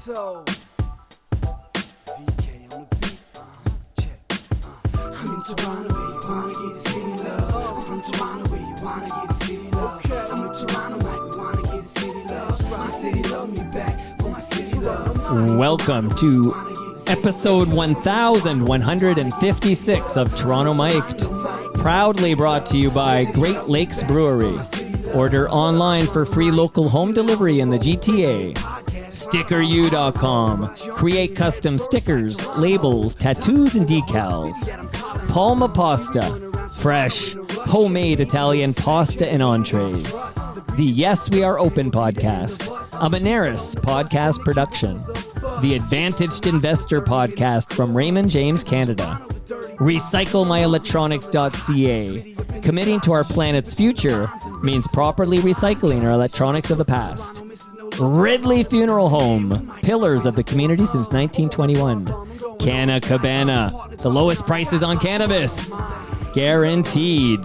So, VK on the beat, check. I'm in Toronto where you wanna get the city love. I'm from Toronto where you wanna get the city love. I'm in Toronto like we wanna get the city love. My city love me back for my city love. Welcome to episode 1156 of Toronto Mic'd. Proudly brought to you by Great Lakes Brewery. Order online for free local home delivery in the GTA. StickerU.com. Create custom stickers, labels, tattoos, and decals. Palma Pasta. Fresh, homemade Italian pasta and entrees. The Yes We Are Open podcast. A Moneris podcast production. The Advantaged Investor podcast from Raymond James, Canada. RecycleMyElectronics.ca. Committing to our planet's future means properly recycling our electronics of the past. Ridley Funeral Home, pillars of the community since 1921. Canna Cabana, the lowest prices on cannabis. Guaranteed.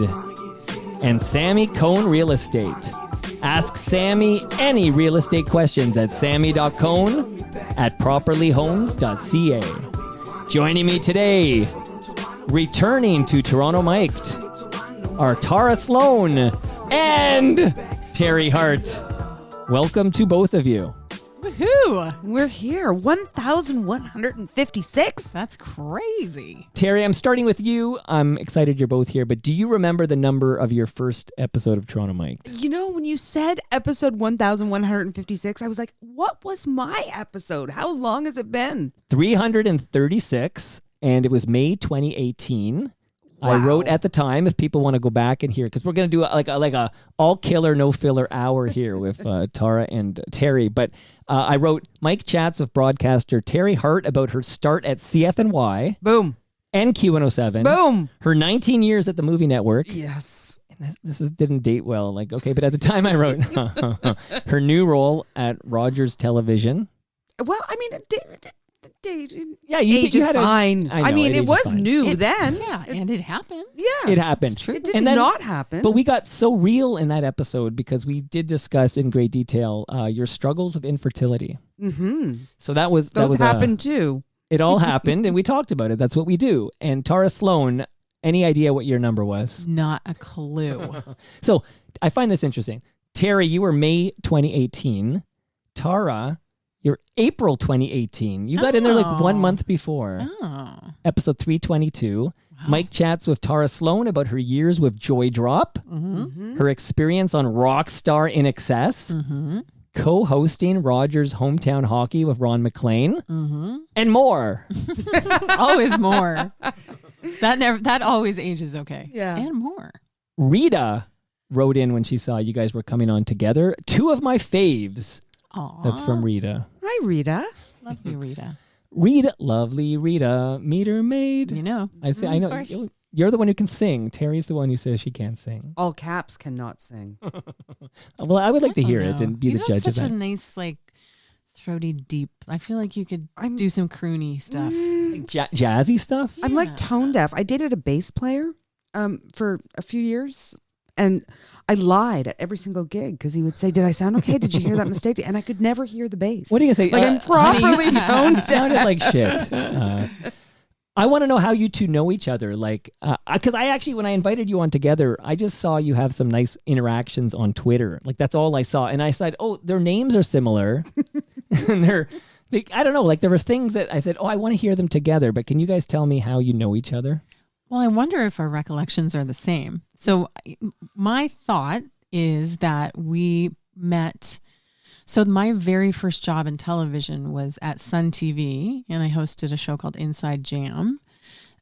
And Sammy Cone Real Estate. Ask Sammy any real estate questions at sammy.cone@properlyhomes.ca. Joining me today, returning to Toronto Mic'd, are Tara Slone and Teri Hart. Welcome to both of you. Woohoo! We're here. 1,156. That's crazy. Teri, I'm starting with you. I'm excited you're both here, but do you remember the number of your first episode of Toronto Mic'd? You know, when you said episode 1,156, I was like, what was my episode? How long has it been? 336, and it was May 2018. Wow. I wrote at the time, if people want to go back and hear, because we're going to do like a all killer, no filler hour here with Tara and Teri. But I wrote Mike chats with broadcaster Teri Hart about her start at CFNY. Boom. And Q107. Boom. Her 19 years at the movie network. Yes. And this didn't date well. Like, okay, but at the time I wrote her new role at Rogers Television. Well, I mean, Yeah, age you is had fine. I know, I mean, age it is was fine. new then. Yeah, and it happened. Yeah. It happened. It's true. It did And then- not happen. But we got so real in that episode because we did discuss in great detail your struggles with infertility. Mm-hmm. So that was happened too. It all happened, and we talked about it. That's what we do. And Tara Slone, any idea what your number was? Not a clue. So I find this interesting. Teri, you were May 2018. Tara, you're April 2018. You got in there like 1 month before. Oh. Episode 322. Wow. Mike chats with Tara Slone about her years with Joy Drop, Mm-hmm. her experience on Rockstar in Excess, Mm-hmm. co-hosting Rogers Hometown Hockey with Ron McLean, Mm-hmm. and more. Always more. That always ages okay. Yeah. And more. Rita wrote in when she saw you guys were coming on together. 2 of my faves. Aw. That's from Rita. Hi, Rita. Lovely Rita. Rita, lovely Rita, meter maid. You know. I say, I Of know. course. You're the one who can sing. Teri's the one who says she can't sing. All caps cannot sing. Well, I would like to I hear don't it know. and be you the have judge of such that. a nice, like, throaty, deep. I feel like you could I'm do some croony stuff. Jazzy stuff? I'm like Yeah. tone deaf. I dated a bass player for a few years, and I lied at every single gig because he would say, "Did I sound okay? Did you hear that mistake?" And I could never hear the bass. What are you going to say? Like, I'm properly honey, tone you sounded like shit. I want to know how you two know each other. Like, because I actually, when I invited you on together, I just saw you have some nice interactions on Twitter. Like, that's all I saw. And I said, oh, their names are similar. And I don't know, like there were things that I said, oh, I want to hear them together. But can you guys tell me how you know each other? Well, I wonder if our recollections are the same. So my thought is that we met. So my very first job in television was at Sun TV, and I hosted a show called Inside Jam.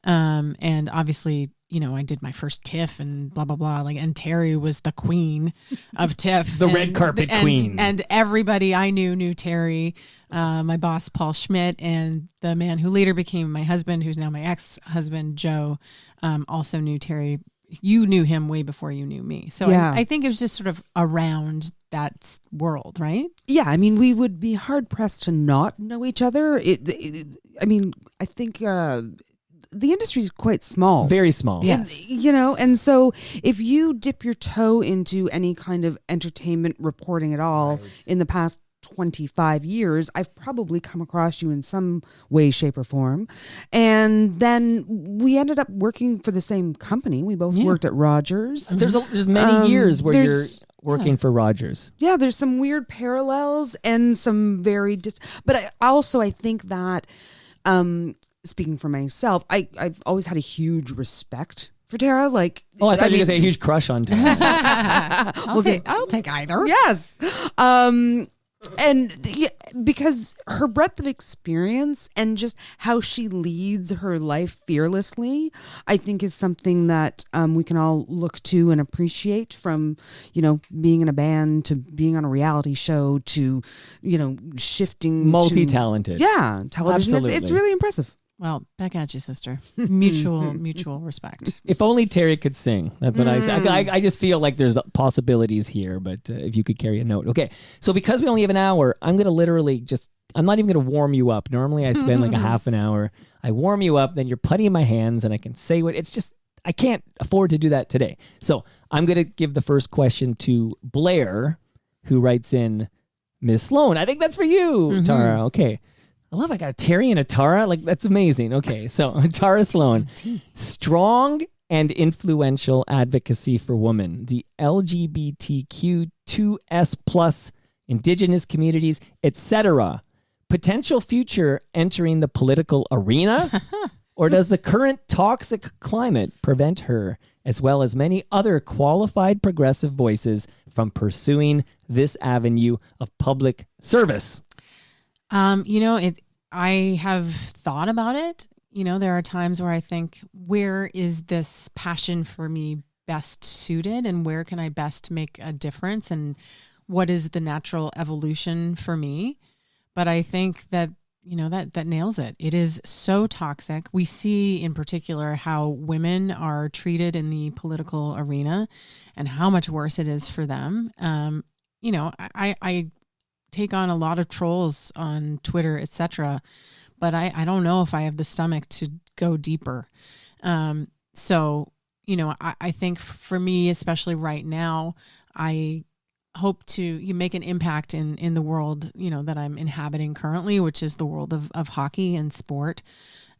And obviously, you know, I did my first TIFF and blah, blah, blah. Like, and Teri was the queen of TIFF. The red carpet queen. And everybody I knew Teri, my boss, Paul Schmidt, and the man who later became my husband, who's now my ex-husband, Joe, also knew Teri. You knew him way before you knew me. So Yeah. I think it was just sort of around that world, right? Yeah, I mean, we would be hard pressed to not know each other. I mean, I think the industry is quite small. Very small. And, you know, and so if you dip your toe into any kind of entertainment reporting at all in the past 25 years, I've probably come across you in some way, shape, or form. And then we ended up working for the same company. We both worked at Rogers. There's many years where you're working for Rogers. Yeah, there's some weird parallels and some very but I think that speaking for myself, I've always had a huge respect for Tara. Like, I thought you were going to say a huge crush on Tara. I'll take either. Yes. Because her breadth of experience and just how she leads her life fearlessly, I think is something that we can all look to and appreciate, from, being in a band to being on a reality show to, shifting. Multi-talented. Television. Absolutely. It's really impressive. Well, back at you, sister. Mutual respect. If only Teri could sing. That's what I say. I just feel like there's possibilities here, but if you could carry a note. Okay, so because we only have an hour, I'm going to literally I'm not even going to warm you up. Normally I spend like a half an hour. I warm you up, then you're putty in my hands and I can say I can't afford to do that today. So I'm going to give the first question to Blair, who writes in, Ms. Slone. I think that's for you, Tara. Okay. I got a Teri and a Tara. Like, that's amazing. Okay, so Tara Slone. Strong and influential advocacy for women, the LGBTQ2S+, Indigenous communities, etc. Potential future entering the political arena? Or does the current toxic climate prevent her, as well as many other qualified progressive voices, from pursuing this avenue of public service? I have thought about it. There are times where I think, where is this passion for me best suited, and where can I best make a difference, and what is the natural evolution for me? But I think that, that nails it. It is so toxic. We see in particular how women are treated in the political arena and how much worse it is for them. I take on a lot of trolls on Twitter, etc., but I don't know if I have the stomach to go deeper. I think for me, especially right now, I hope to make an impact in the world, that I'm inhabiting currently, which is the world of hockey and sport,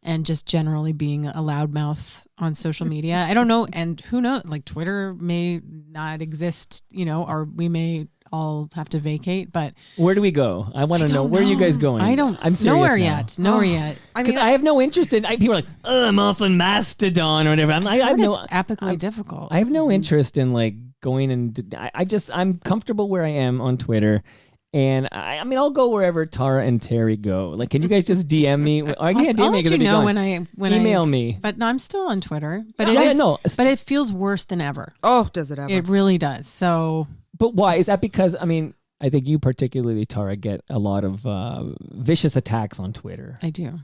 and just generally being a loudmouth on social media. I don't know. And who knows, like, Twitter may not exist, or we may all have to vacate, but where do we go? I want to know. Where are you guys going? I'm serious. Nowhere now. yet. Nowhere yet. Because I have no interest in. People are like, I'm off on Mastodon or whatever. I have no. It's epically difficult. I have no interest in like going and. I'm comfortable where I am on Twitter, and I'll go wherever Tara and Teri go. Like, can you guys just DM me? I can't DM me because when I email me. But I'm still on Twitter. But But it feels worse than ever. Oh, does it ever? It really does. So. But why? Is that because, I think you particularly, Tara, get a lot of vicious attacks on Twitter. I do.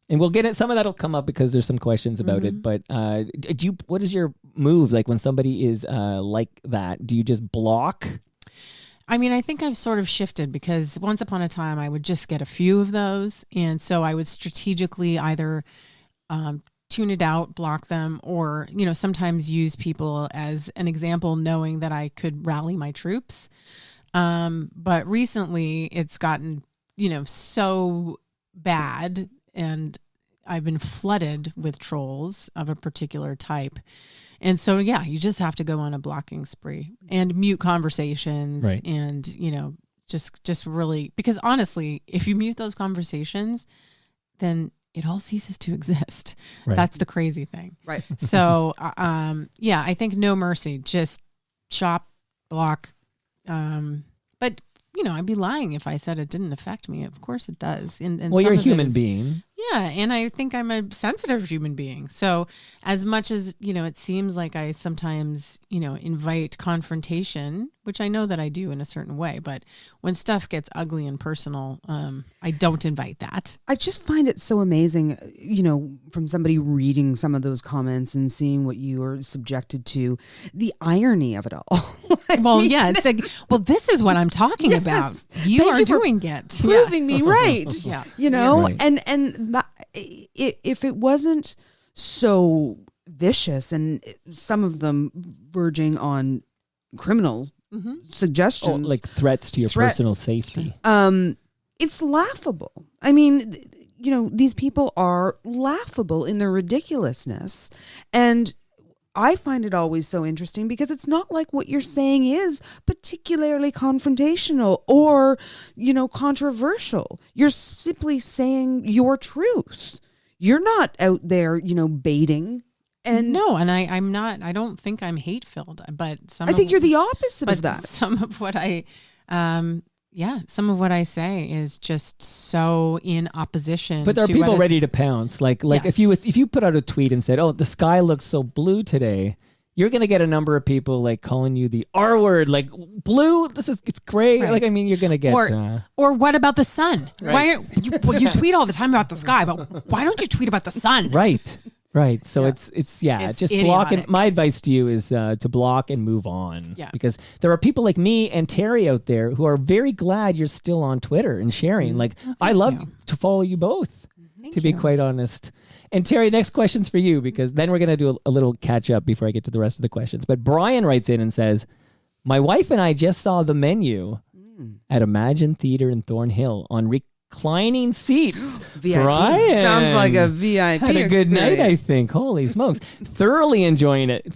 And we'll get it. Some of that will come up because there's some questions about it. But what is your move? Like, when somebody is like that, do you just block? I think I've sort of shifted, because once upon a time I would just get a few of those. And so I would strategically either tune it out, block them, or, sometimes use people as an example, knowing that I could rally my troops. But recently it's gotten, so bad, and I've been flooded with trolls of a particular type. And so, you just have to go on a blocking spree and mute conversations, right. And, just really, because honestly, if you mute those conversations, then it all ceases to exist. Right. That's the crazy thing. Right. So, I think no mercy, just chop, block. But, I'd be lying if I said it didn't affect me. Of course it does. And well, you're a human being. Yeah. And I think I'm a sensitive human being. So as much as, it seems like I sometimes, invite confrontation, which I know that I do in a certain way, but when stuff gets ugly and personal, I don't invite that. I just find it so amazing, from somebody reading some of those comments and seeing what you are subjected to, the irony of it all. It's like, this is what I'm talking about. You are doing it. Proving me right. Yeah. Right. And that, if it wasn't so vicious, and some of them verging on criminal suggestions, like threats to your personal safety. it's laughable. I mean, these people are laughable in their ridiculousness. And I find it always so interesting because it's not like what you're saying is particularly confrontational or, controversial. You're simply saying your truth. You're not out there, baiting. And no, and I'm not. I don't think I'm hate-filled, but I think you're the opposite of that. Some of what some of what I say is just so in opposition. But there are people ready to pounce. Like Yes. if you put out a tweet and said, "Oh, the sky looks so blue today," you're gonna get a number of people like calling you the R word, like blue. It's gray. Right. Like I mean, you're gonna get. Or what about the sun? Right. Why you tweet all the time about the sky, but why don't you tweet about the sun? Right. Right. So it's just block. And idiotic. my advice to you is to block and move on. Yeah. Because there are people like me and Teri out there who are very glad you're still on Twitter and sharing. Like I love to follow you both, to be quite honest. And Teri, next question's for you because then we're going to do a little catch up before I get to the rest of the questions. But Brian writes in and says, "My wife and I just saw The Menu at Imagine Theater in Thornhill on reclining seats." VIP. Brian Sounds like a VIP had a good night, I experience. think. Holy smokes. Thoroughly enjoying it,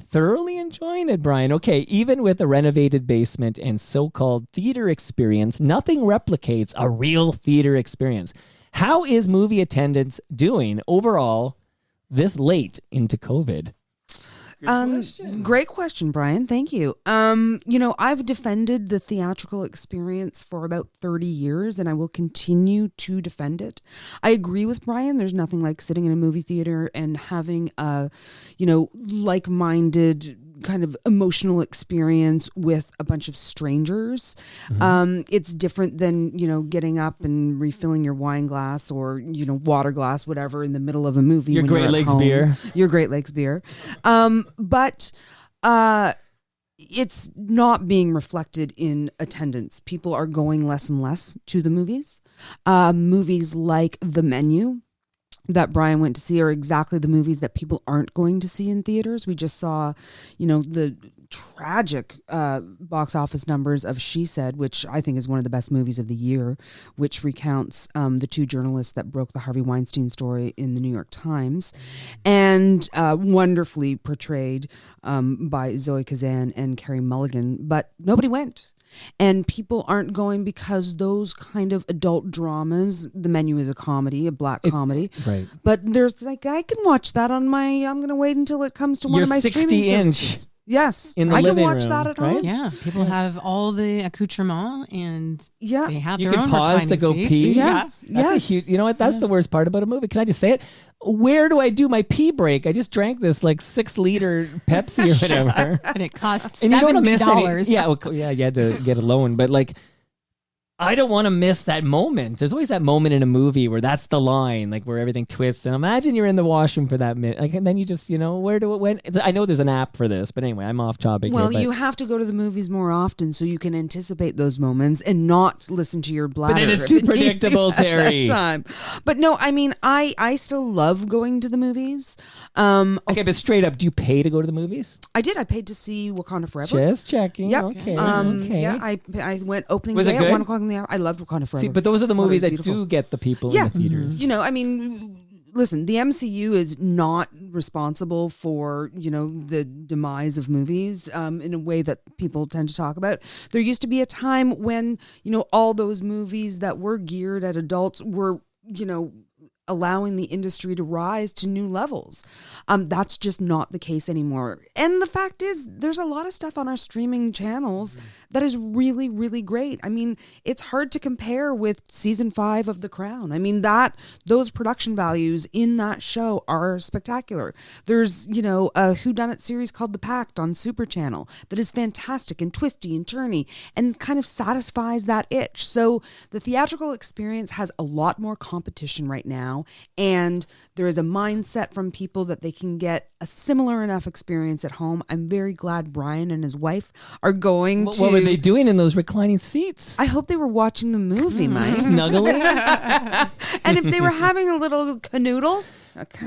Brian. Okay, even with a renovated basement and so-called theater experience, nothing replicates a real theater experience. How is movie attendance doing overall this late into COVID? Great question, Brian. Thank you. I've defended the theatrical experience for about 30 years and I will continue to defend it. I agree with Brian. There's nothing like sitting in a movie theater and having a, like-minded kind of emotional experience with a bunch of strangers. It's different than, getting up and refilling your wine glass or, water glass, whatever, in the middle of a movie. Your when Great you're at Lakes home. beer. Your Great Lakes beer. But it's not being reflected in attendance. People are going less and less to the movies. Movies like The Menu that Brian went to see are exactly the movies that people aren't going to see in theaters. We just saw, the tragic box office numbers of She Said, which I think is one of the best movies of the year, which recounts the two journalists that broke the Harvey Weinstein story in the New York Times, and wonderfully portrayed by Zoe Kazan and Carey Mulligan, but nobody went. And people aren't going because those kind of adult dramas, The Menu is a comedy, a black comedy. Right. But there's I can watch that on I'm going to wait until it comes to one Your of my 60 streaming inch services. Yes. in the I can living watch room, that at right? home. Yeah, people have all the accoutrement and Yeah. they have You their can own pause to reclining go seats. pee. Yes. That's a huge, you know what? That's the worst part about a movie. Can I just say it? Where do I do my pee break? I just drank this 6-liter Pepsi or whatever. And it costs And you don't miss any- $70. Yeah, you had to get a loan, but I don't want to miss that moment. There's always that moment in a movie where that's the line, where everything twists. And imagine you're in the washroom for that minute, and then you just, where do it went? I know there's an app for this, but anyway, I'm off topic. Well, here, but, you have to go to the movies more often so you can anticipate those moments and not listen to your bladder. but then it's if too it needs to predictable, at that Teri. time. But no, I mean, I still love going to the movies. Okay, but straight up, do you pay to go to the movies? I did. I paid to see Wakanda Forever. Just checking. Yep. Okay. Okay. okay. Yeah, I went opening Was it day good? at 1 o'clock in the hour. I loved Wakanda Forever. See, but those are the Thought it movies was that beautiful. do get the people Yeah. in the theaters. I mean, listen, the MCU is not responsible for, the demise of movies in a way that people tend to talk about. There used to be a time when, all those movies that were geared at adults were, allowing the industry to rise to new levels. That's just not the case anymore. And the fact is, there's a lot of stuff on our streaming channels that is really, really great. I mean, it's hard to compare with season 5 of The Crown. I mean, those production values in that show are spectacular. There's, a whodunit series called The Pact on Super Channel that is fantastic and twisty and turny and kind of satisfies that itch. So the theatrical experience has a lot more competition right now. And there is a mindset from people that they can get a similar enough experience at home. I'm very glad Brian and his wife are going to... What were they doing in those reclining seats? I hope they were watching the movie, Mike. Snuggling? And if they were having a little canoodle,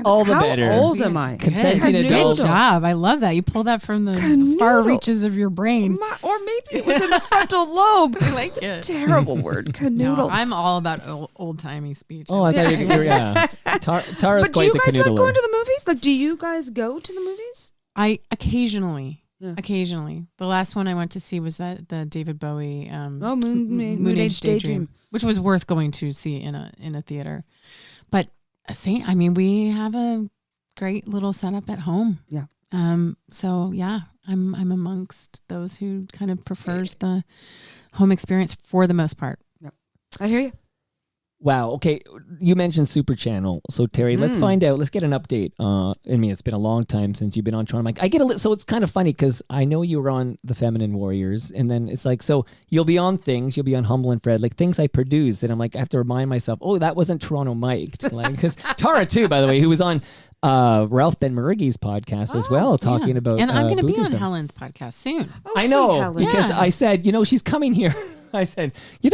All the How better. old am I? Consenting Good adults. job. I love that. You pulled that from the far reaches of your brain. Or maybe it was in the frontal lobe. I like it. Terrible word. Canoodle. No, I'm all about old-timey speech. Oh, I thought you were, yeah. Tara's But do quite you the guys like canoodler. going to the movies? Like, do you guys go to the movies? I occasionally. Yeah. Occasionally. The last one I went to see was the David Bowie Moon Age Daydream. which was worth going to see in a theater. But we have a great little setup at home. Yeah. So yeah, I'm amongst those who kind of prefers the home experience for the most part. Yep. I hear you. Wow. Okay. You mentioned Super Channel. So Teri, let's find out. Let's get an update. It's been a long time since you've been on Toronto. So it's kind of funny because I know you were on The Feminine Warriors, and then it's like, so you'll be on things. You'll be on Humble and Fred, like things I produce, and I'm like, I have to remind myself, oh, that wasn't Toronto mic'd. Like, because Tara too, by the way, who was on Ralph Ben Murray's podcast as well, talking about. And I'm going to be on Buddhism. Helen's podcast soon. I know Helen. because Yeah. I said, she's coming here. I said,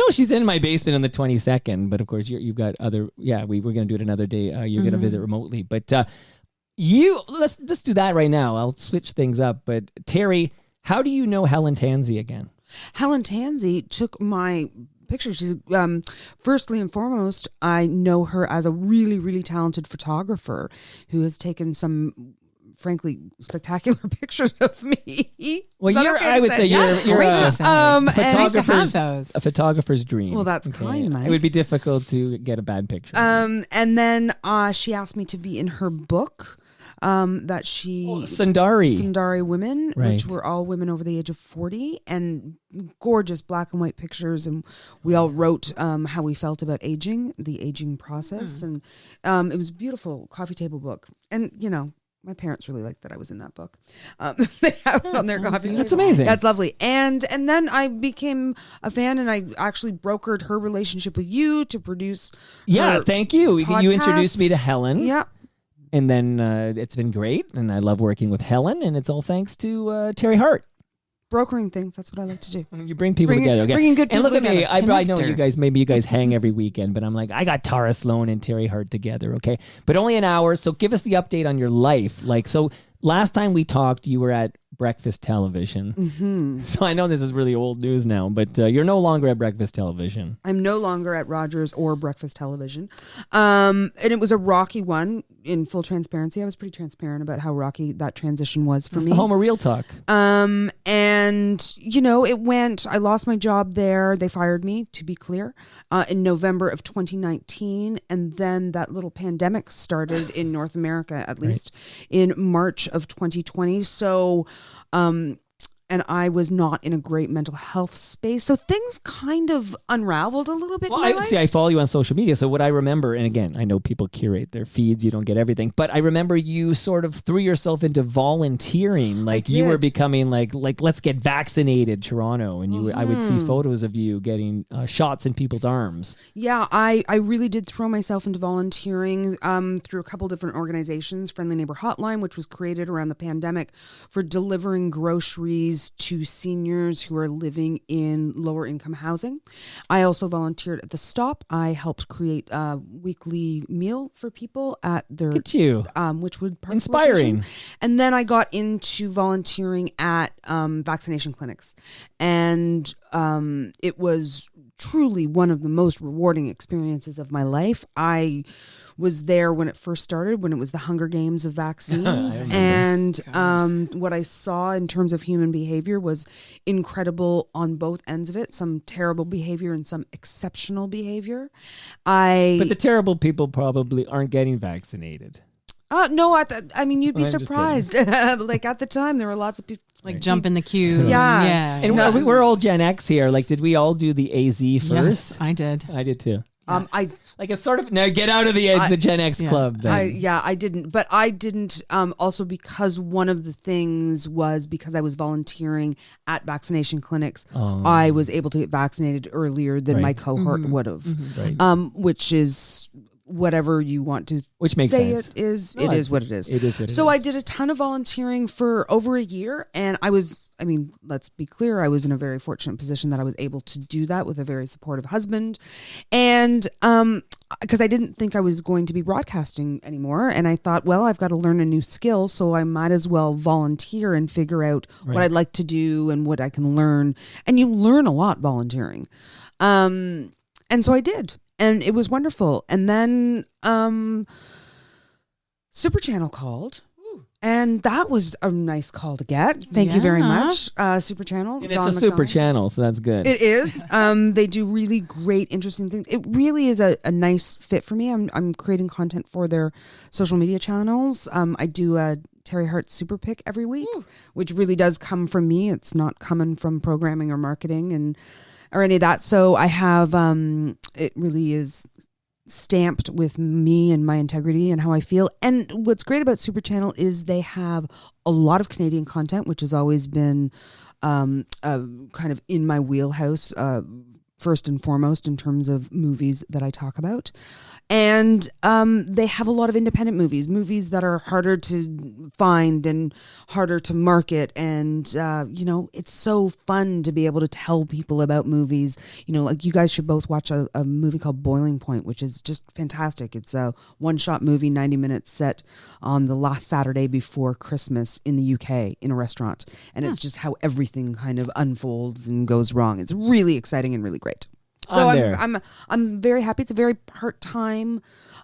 she's in my basement on the 22nd, but of course you've got other. Yeah, we're going to do it another day. You're going to visit remotely, but let's do that right now. I'll switch things up. But Teri, how do you know Helen Tansey again? Helen Tansey took my picture. She's firstly and foremost, I know her as a really, really talented photographer who has taken some frankly spectacular pictures of me. Well, Is that okay I to would say Yeah, it's you're great a to say. and- It's great to have those. a photographer's dream. Well, that's kind, Mike. It would be difficult to get a bad picture. And then she asked me to be in her book that she Sundari Women, Right. which were all women over the age of 40, and gorgeous black and white pictures, and we all wrote how we felt about aging, the aging process, and it was a beautiful coffee table book. And my parents really liked that I was in that book. They have it on their coffee table. That's amazing. That's lovely. And then I became a fan, and I actually brokered her relationship with you to produce. Yeah, her thank you. You introduced me to podcast. Helen. Yeah. And then it's been great, and I love working with Helen, and it's all thanks to Teri Hart. Brokering things. That's what I like to do. You bring people together. Okay? Bringing good and people look at me. together. I know Connector. maybe you guys hang every weekend, but I'm like, I got Tara Slone and Teri Hart together, okay? But only an hour, so give us the update on your life. Like, so last time we talked, you were at Breakfast Television. Mm-hmm. So I know this is really old news now, but you're no longer at Breakfast Television. I'm no longer at Rogers or Breakfast Television. And it was a rocky one. In full transparency, I was pretty transparent about how rocky that transition was for It's me. the home of Real Talk. And it went, I lost my job there. They fired me, to be clear, in November of 2019. And then that little pandemic started in North America, at least in March of 2020. So, and I was not in a great mental health space. So things kind of unraveled a little bit Well, in my life. I follow you on social media. So what I remember, and again, I know people curate their feeds, you don't get everything, but I remember you sort of threw yourself into volunteering. Like you were did. becoming like let's get vaccinated, Toronto. And I would see Mm-hmm. photos of you getting shots in people's arms. Yeah, I really did throw myself into volunteering through a couple different organizations. Friendly Neighbor Hotline, which was created around the pandemic for delivering groceries to seniors who are living in lower income housing. I also volunteered at the Stop. I helped create a weekly meal for people at their Look at you. Witchwood Park Inspiring. location. And then I got into volunteering at vaccination clinics, and it was truly one of the most rewarding experiences of my life. I was there when it first started, when it was the Hunger Games of vaccines. And what I saw in terms of human behavior was incredible on both ends of it. Some terrible behavior and some exceptional behavior. But the terrible people probably aren't getting vaccinated. No, you'd be I'm just surprised. Like at the time, there were lots of people. Like jump in the queue. Yeah. Yeah. And we're all Gen X here. Like, did we all do the AZ first? Yes, I did. I did too. It's sort of now get out of the Gen X club. Then. I didn't, but I didn't. Also, because one of the things was because I was volunteering at vaccination clinics, I was able to get vaccinated earlier than my cohort would have, Right. which is whatever you want to Which makes say sense. it is. No, it is what it is. It is what it So is. I did a ton of volunteering for over a year, and let's be clear, I was in a very fortunate position that I was able to do that with a very supportive husband, and because I didn't think I was going to be broadcasting anymore, and I thought, well, I've got to learn a new skill, so I might as well volunteer and figure out what I'd like to do and what I can learn, and you learn a lot volunteering, and so I did. And it was wonderful. And then Super Channel called. And that was a nice call to get. Thank you very much, Super Channel. And it's a super channel, so that's good. It is. They do really great, interesting things. It really is a nice fit for me. I'm creating content for their social media channels. I do a Teri Hart Super Pick every week, which really does come from me. It's not coming from programming or marketing or any of that. So I have, it really is stamped with me and my integrity and how I feel. And what's great about Super Channel is they have a lot of Canadian content, which has always been kind of in my wheelhouse, first and foremost in terms of movies that I talk about. And they have a lot of independent movies that are harder to find and harder to market. And, it's so fun to be able to tell people about movies. Like you guys should both watch a movie called Boiling Point, which is just fantastic. It's a one-shot movie, 90 minutes set on the last Saturday before Christmas in the UK in a restaurant. And it's just how everything kind of unfolds and goes wrong. It's really exciting and really great. So I'm very happy. It's a very part-time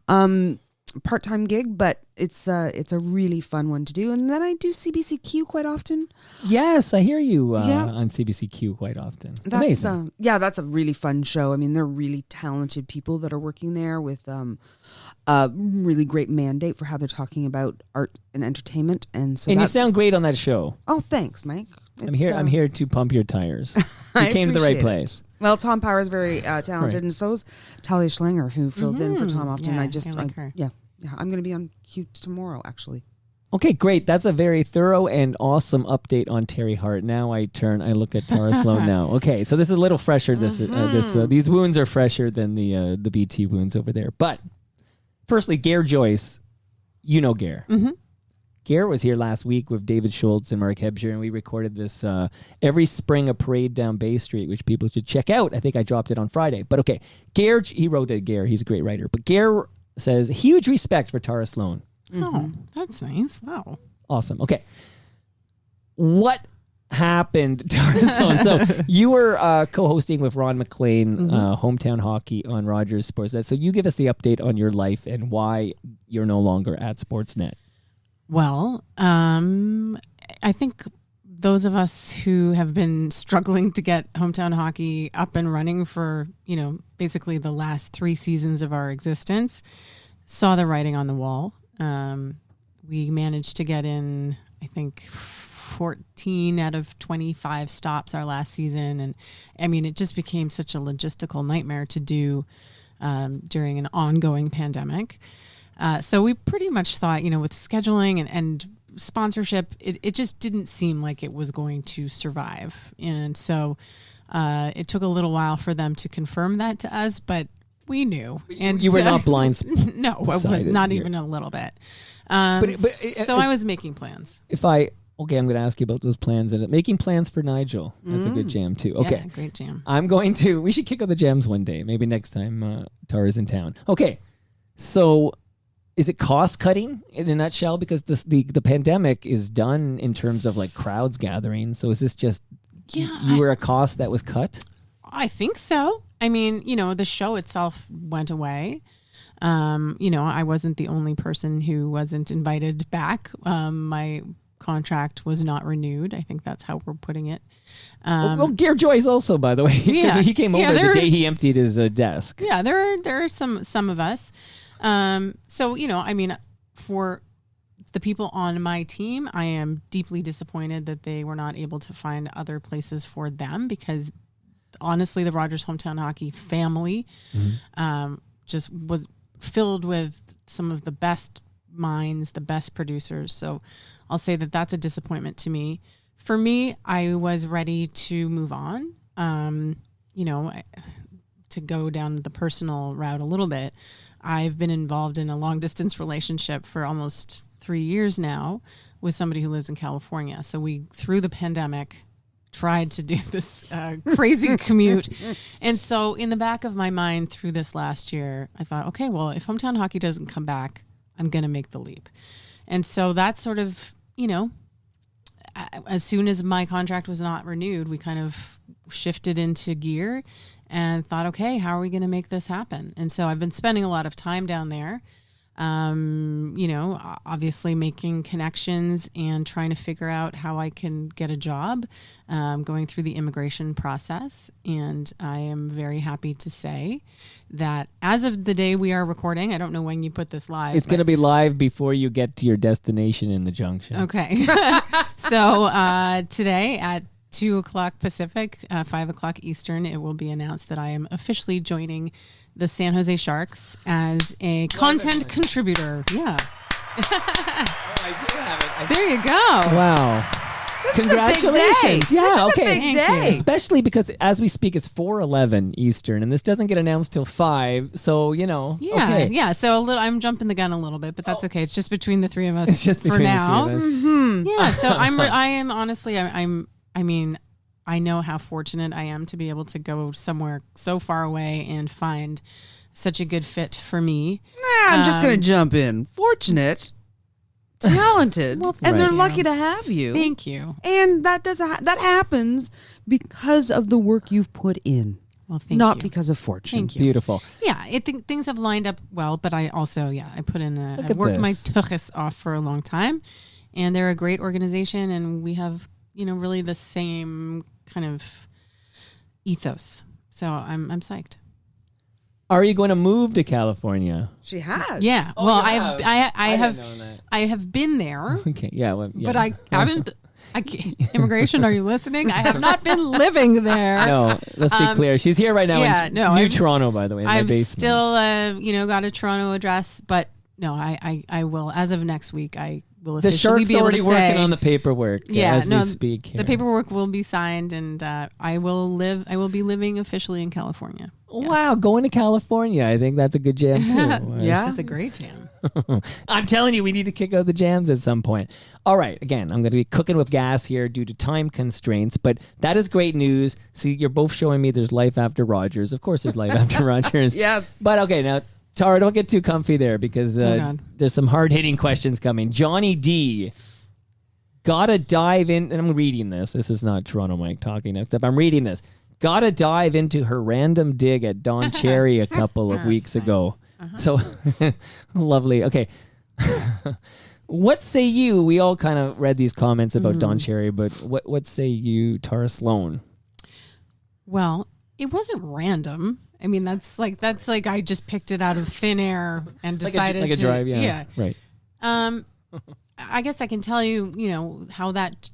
gig, but it's a really fun one to do. And then I do CBCQ quite often. Yes, I hear you on CBCQ quite often. That's that's a really fun show. I mean, they're really talented people that are working there with a really great mandate for how they're talking about art and entertainment. And so you sound great on that show. Oh, thanks, Mike. I'm here to pump your tires. You came to the right place. Well, Tom Power is very talented, and so is Talia Schlanger, who fills in for Tom often. Yeah, I like her. I'm going to be on Q tomorrow, actually. Okay, great. That's a very thorough and awesome update on Teri Hart. Now I look at Tara Slone now. Okay, so this is a little fresher. These wounds are fresher than the BT wounds over there. But firstly, Gare Joyce, you know Gare. Mm-hmm. Gare was here last week with David Schultz and Mark Hebscher, and we recorded this every spring, a parade down Bay Street, which people should check out. I think I dropped it on Friday. But okay, Gare, he wrote it, Gare. He's a great writer. But Gare says, huge respect for Tara Slone. Oh, that's nice. Wow. Awesome. Okay. What happened, Tara Slone? So you were co-hosting with Ron McLean, Hometown Hockey on Rogers Sportsnet. So you give us the update on your life and why you're no longer at Sportsnet. Well, I think those of us who have been struggling to get Hometown Hockey up and running for, basically the last 3 seasons of our existence saw the writing on the wall. We managed to get in, I think, 14 out of 25 stops our last season. And I mean, it just became such a logistical nightmare to do during an ongoing pandemic. So we pretty much thought, with scheduling and sponsorship, it just didn't seem like it was going to survive. And so it took a little while for them to confirm that to us, but we knew. And you were not blind. No, not even a little bit. So I was making plans. I'm going to ask you about those plans. Making plans for Nigel. That's a good jam too. Okay. Yeah, great jam. We should kick out the jams one day. Maybe next time Tara's in town. Okay. So is it cost cutting in a nutshell? Because the pandemic is done in terms of like crowds gathering. So is this just you were a cost that was cut? I think so. I mean, the show itself went away. I wasn't the only person who wasn't invited back. My contract was not renewed. I think that's how we're putting it. Well, Gare Joyce also, by the way, because he came over the day he emptied his desk. Yeah, there are some of us. For the people on my team, I am deeply disappointed that they were not able to find other places for them because honestly, the Rogers Hometown Hockey family just was filled with some of the best minds, the best producers. So I'll say that that's a disappointment to me. For me, I was ready to move on, to go down the personal route a little bit. I've been involved in a long distance relationship for almost 3 years now with somebody who lives in California. So we, through the pandemic, tried to do this crazy commute. And so in the back of my mind through this last year, I thought, okay, well, if hometown hockey doesn't come back, I'm going to make the leap. And so that's sort of, as soon as my contract was not renewed, we kind of shifted into gear and thought, okay, how are we going to make this happen? And so I've been spending a lot of time down there, obviously making connections and trying to figure out how I can get a job, going through the immigration process. And I am very happy to say that as of the day we are recording, I don't know when you put this live. It's going to be live before you get to your destination in the junction. Okay. So today at 2:00 Pacific, 5:00 Eastern, it will be announced that I am officially joining the San Jose Sharks as a content contributor. Yeah. I do have it. There you go. Wow. This is a big Congratulations. day. Yeah, This is a okay. big day. Especially because as we speak, it's 4:11 Eastern, and this doesn't get announced till 5. So, Yeah, okay. yeah. So I'm jumping the gun a little bit, but that's okay. It's just between the three of us It's just for between now. the three of us. Yeah. So I am honestly, I know how fortunate I am to be able to go somewhere so far away and find such a good fit for me. I'm just going to jump in. Fortunate, talented, and they're Right. lucky to have you. Thank you. And that that happens because of the work you've put in, Well, thank not you. because of fortune. Thank you. Beautiful. Yeah, things have lined up well, but I also, I put in Look I've at worked my this. tuchus off for a long time, and they're a great organization, and we have, really the same kind of ethos. So I'm psyched. Are you going to move to California? She has. Yeah. Oh, well, you I didn't have know that. I have been there, Okay. Yeah. Well, yeah. but I haven't. Immigration, are you listening? I have not been living there. No, let's be clear. She's here right now in New I'm Toronto, by the way, in my I'm basement. still, got a Toronto address, but no, I will, as of next week, I will The officially Shark's be able already to working say, on the paperwork as we speak here. the paperwork will be signed, and I will be living officially in California. Wow, going to California. I think that's a good jam, too. Yeah. That's a great jam. I'm telling you, we need to kick out the jams at some point. All right, again, I'm going to be cooking with gas here due to time constraints, but that is great news. See, you're both showing me there's life after Rogers. Of course there's life after Rogers. Yes. But okay, now, Tara, don't get too comfy there because God. there's some hard-hitting questions coming. Johnny D. Gotta dive in, and I'm reading this. This is not Toronto Mike talking, except I'm reading this. Gotta dive into her random dig at Don Cherry a couple of weeks ago. So, lovely. Okay. What say you? We all kind of read these comments about Don Cherry, but what say you, Tara Slone? Well, it wasn't random. I mean, that's like I just picked it out of thin air and decided like a to drive, yeah. Right. I guess I can tell you, how that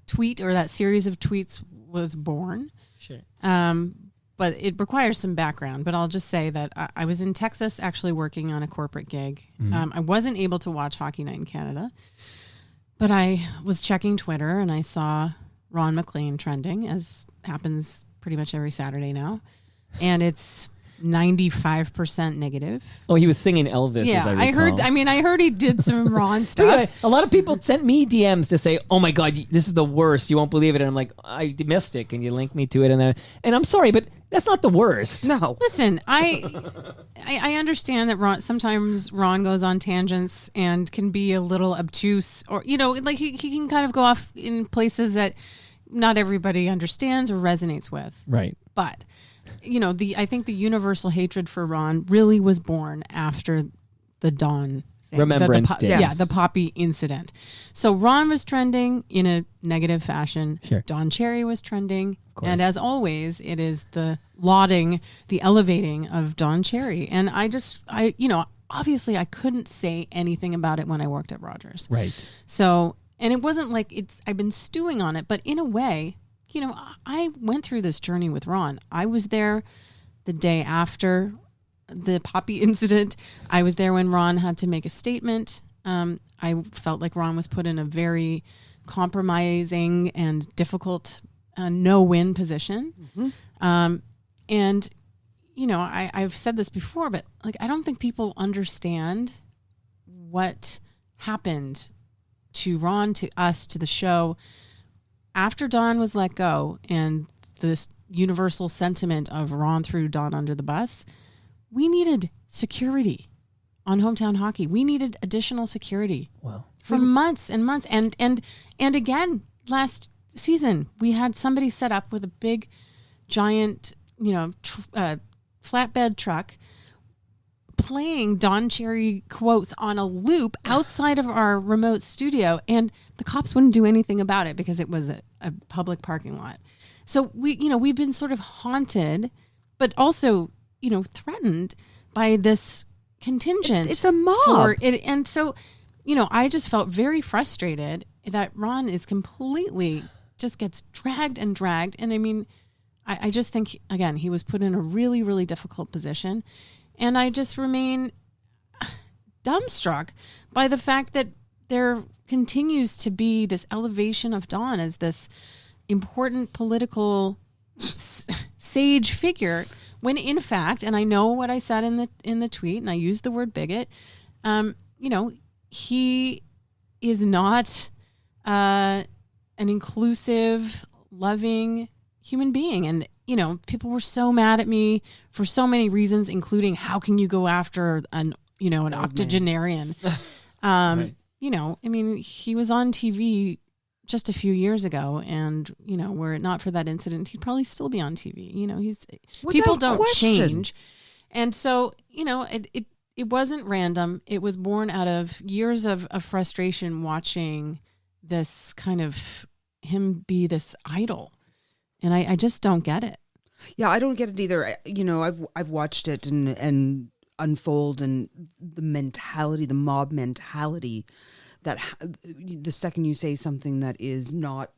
tweet or that series of tweets was born. Sure. But it requires some background. But I'll just say that I was in Texas actually working on a corporate gig. I wasn't able to watch Hockey Night in Canada, but I was checking Twitter and I saw Ron McLean trending, as happens pretty much every Saturday now. And it's 95% negative. Oh, he was singing Elvis. Yeah, as I I heard. recall. I heard he did some Ron stuff. Anyway, a lot of people sent me DMs to say, "Oh my God, this is the worst. You won't believe it." And I'm like, "I missed it. Can you link me to it?" And I'm sorry, but that's not the worst. No. Listen, I understand that sometimes Ron goes on tangents and can be a little obtuse, or like he can kind of go off in places that not everybody understands or resonates with. Right. But I think the universal hatred for Ron really was born after the Don thing. Remembrance Day. Yeah, Yes. the Poppy incident. So Ron was trending in a negative fashion. Sure. Don Cherry was trending. course. And as always, it is the lauding, the elevating of Don Cherry. And obviously I couldn't say anything about it when I worked at Rogers. Right. So, and it wasn't like I've been stewing on it, but in a way, I went through this journey with Ron. I was there the day after the Poppy incident. I was there when Ron had to make a statement. I felt like Ron was put in a very compromising and difficult no-win position. And, I've said this before, but like, I don't think people understand what happened to Ron, to us, to the show after Don was let go, and this universal sentiment of Ron threw Don under the bus. We needed security on Hometown Hockey. We needed additional security for months and months. And again, last season, we had somebody set up with a big, giant, flatbed truck playing Don Cherry quotes on a loop outside of our remote studio, and the cops wouldn't do anything about it because it was a public parking lot. So we've been sort of haunted, but also, threatened by this contingent. It's a mob. And so, I just felt very frustrated that Ron is completely just gets dragged and dragged. And I mean, I just think, again, he was put in a really, really difficult position. And I just remain dumbstruck by the fact that there continues to be this elevation of Don as this important political sage figure, when in fact, and I know what I said in the tweet, and I used the word bigot, he is not an inclusive, loving human being. And people were so mad at me for so many reasons, including how can you go after an octogenarian? Right. I mean, he was on TV just a few years ago, and were it not for that incident, he'd probably still be on TV. People don't change. And so, it wasn't random. It was born out of years of frustration watching this kind of him be this idol. And I just don't get it. Yeah, I don't get it either. I've watched it and unfold, and the mentality, the mob mentality, that the second you say something that is not,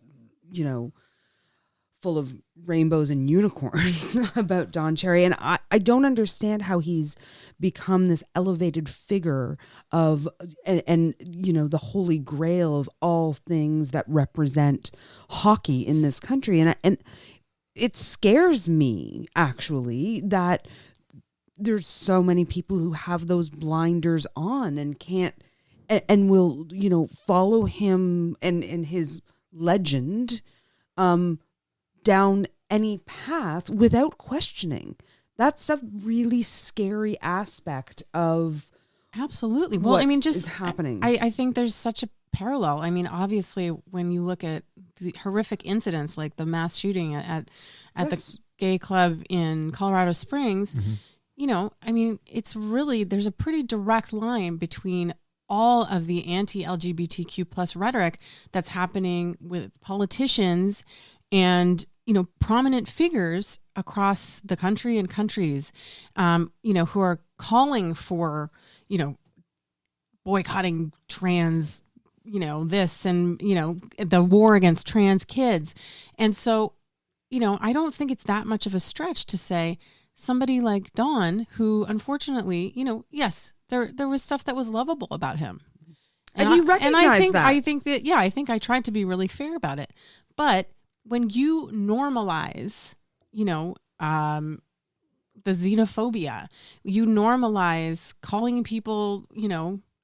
full of rainbows and unicorns about Don Cherry. And I don't understand how he's become this elevated figure of, and the holy grail of all things that represent hockey in this country. And it scares me, actually, that there's so many people who have those blinders on and can't, and will, follow him and his legend down any path without questioning. That's a really scary aspect of absolutely. Well, I mean, just is happening. I think there's such a parallel. I mean, obviously, when you look at the horrific incidents like the mass shooting at the gay club in Colorado Springs, I mean, it's really, there's a pretty direct line between all of the anti-LGBTQ plus rhetoric that's happening with politicians and, prominent figures across the country and countries, who are calling for, boycotting trans, this and, the war against trans kids. And so, I don't think it's that much of a stretch to say somebody like Don, who unfortunately, yes, there was stuff that was lovable about him. And you recognize that. I think I tried to be really fair about it. But when you normalize, the xenophobia, you normalize calling people,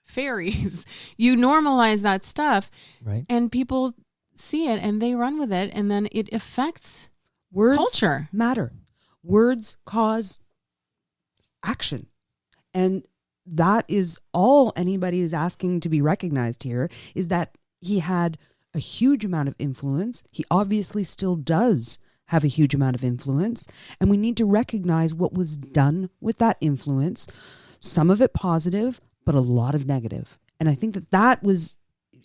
fairies, you normalize that stuff, right? And people see it and they run with it, and then it affects culture. Matter. Words cause action. And that is all anybody is asking to be recognized here, is that he had a huge amount of influence. He obviously still does have a huge amount of influence. And we need to recognize what was done with that influence. Some of it positive, but a lot of negative. And I think that was,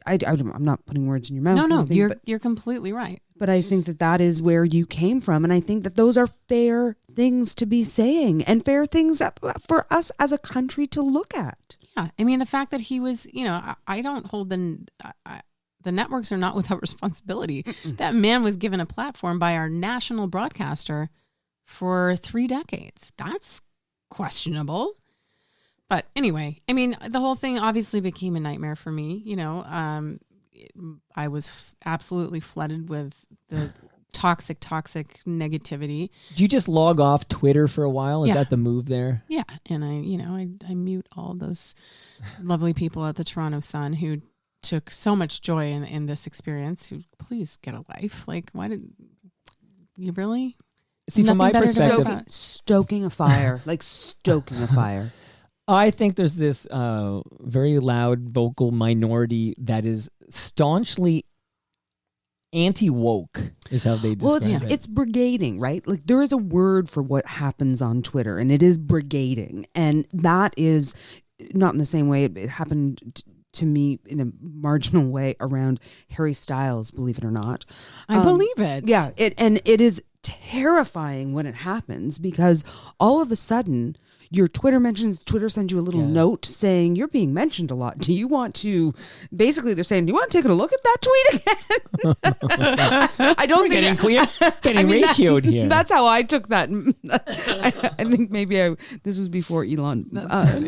I'm not putting words in your mouth. No, you're completely right. But I think that is where you came from. And I think that those are fair things to be saying and fair things for us as a country to look at. Yeah. I mean, the fact that he was, I don't hold the networks are not without responsibility. That man was given a platform by our national broadcaster for 3 decades. That's questionable. But anyway, I mean, the whole thing obviously became a nightmare for me. I was absolutely flooded with the toxic negativity. Do you just log off Twitter for a while? Is Yeah. that the move there? Yeah. And I mute all those lovely people at the Toronto Sun who took so much joy in this experience, who please get a life. Like, why did you really? See, from my Nothing better to perspective, talk about. Stoking a fire, like stoking a fire. I think there's this very loud vocal minority that is staunchly anti-woke, is how they Well, describe it. it's brigading, right? Like there is a word for what happens on Twitter, and it is brigading, and that is not in the same way it happened to me in a marginal way around Harry Styles, believe it or not. I believe it. Yeah, it is terrifying when it happens, because all of a sudden your Twitter sends you a little note saying you're being mentioned a lot. Do you want to, basically they're saying, do you want to take a look at that tweet again? I don't think getting ratioed here. That's how I took that. I think maybe this was before Elon,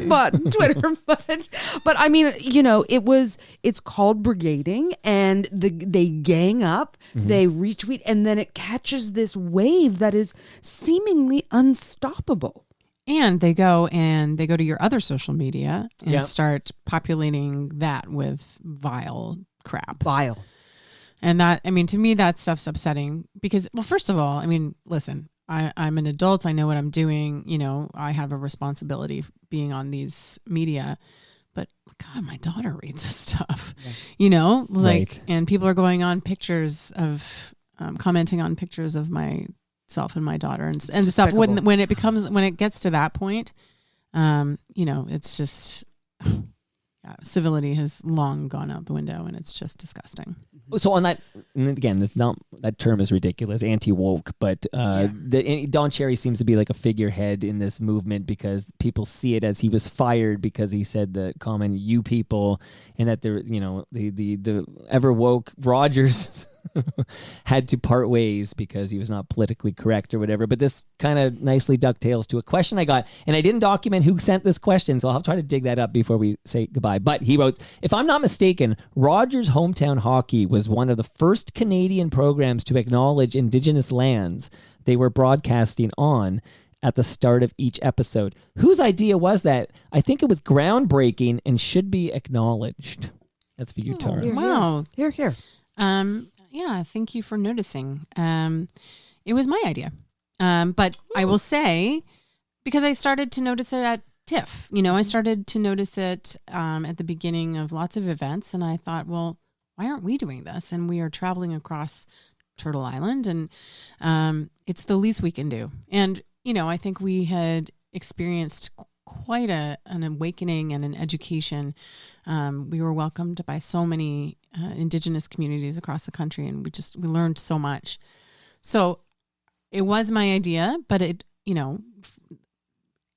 but Twitter, but I mean, it's called brigading, and they gang up, they retweet, and then it catches this wave that is seemingly unstoppable. And they go to your other social media and Yeah. start populating that with vile crap. Vile. And that, I mean, to me, that stuff's upsetting because, well, first of all, I mean, listen, I'm an adult. I know what I'm doing. I have a responsibility being on these media. But God, my daughter reads this stuff, Right. and people are going on pictures of, commenting on pictures of myself and my daughter and stuff. When it gets to that point, it's just, civility has long gone out the window, and it's just disgusting. So on that, and again, that term is ridiculous, anti-woke, but Don Cherry seems to be like a figurehead in this movement because people see it as he was fired because he said the comment "you people," and that the ever woke Rogers had to part ways because he was not politically correct or whatever. But this kind of nicely ducktails to a question I got, and I didn't document who sent this question, so I'll try to dig that up before we say goodbye. But he wrote, if I'm not mistaken, Rogers Hometown Hockey was one of the first Canadian programs to acknowledge Indigenous lands they were broadcasting on at the start of each episode. Whose idea was that? I think it was groundbreaking and should be acknowledged. That's for you, Tara. Wow. Here. Yeah, thank you for noticing. It was my idea. But I will say, because I started to notice it at TIFF, I started to notice it at the beginning of lots of events, and I thought, well, why aren't we doing this? And we are traveling across Turtle Island, and it's the least we can do. And, I think we had experienced quite an awakening and an education. We were welcomed by so many Indigenous communities across the country, and we learned so much. So it was my idea, but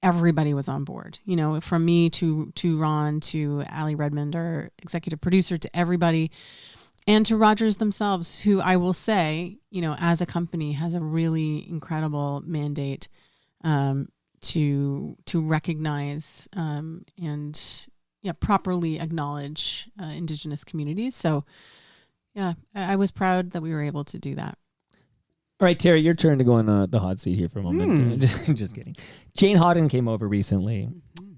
everybody was on board, from me to Ron, to Ali Redmond, our executive producer, to everybody, and to Rogers themselves, who I will say, as a company has a really incredible mandate to recognize and properly acknowledge Indigenous communities. So yeah, I was proud that we were able to do that. All right, Teri, your turn to go on the hot seat here for a moment. Just kidding. Jane Hodden came over recently.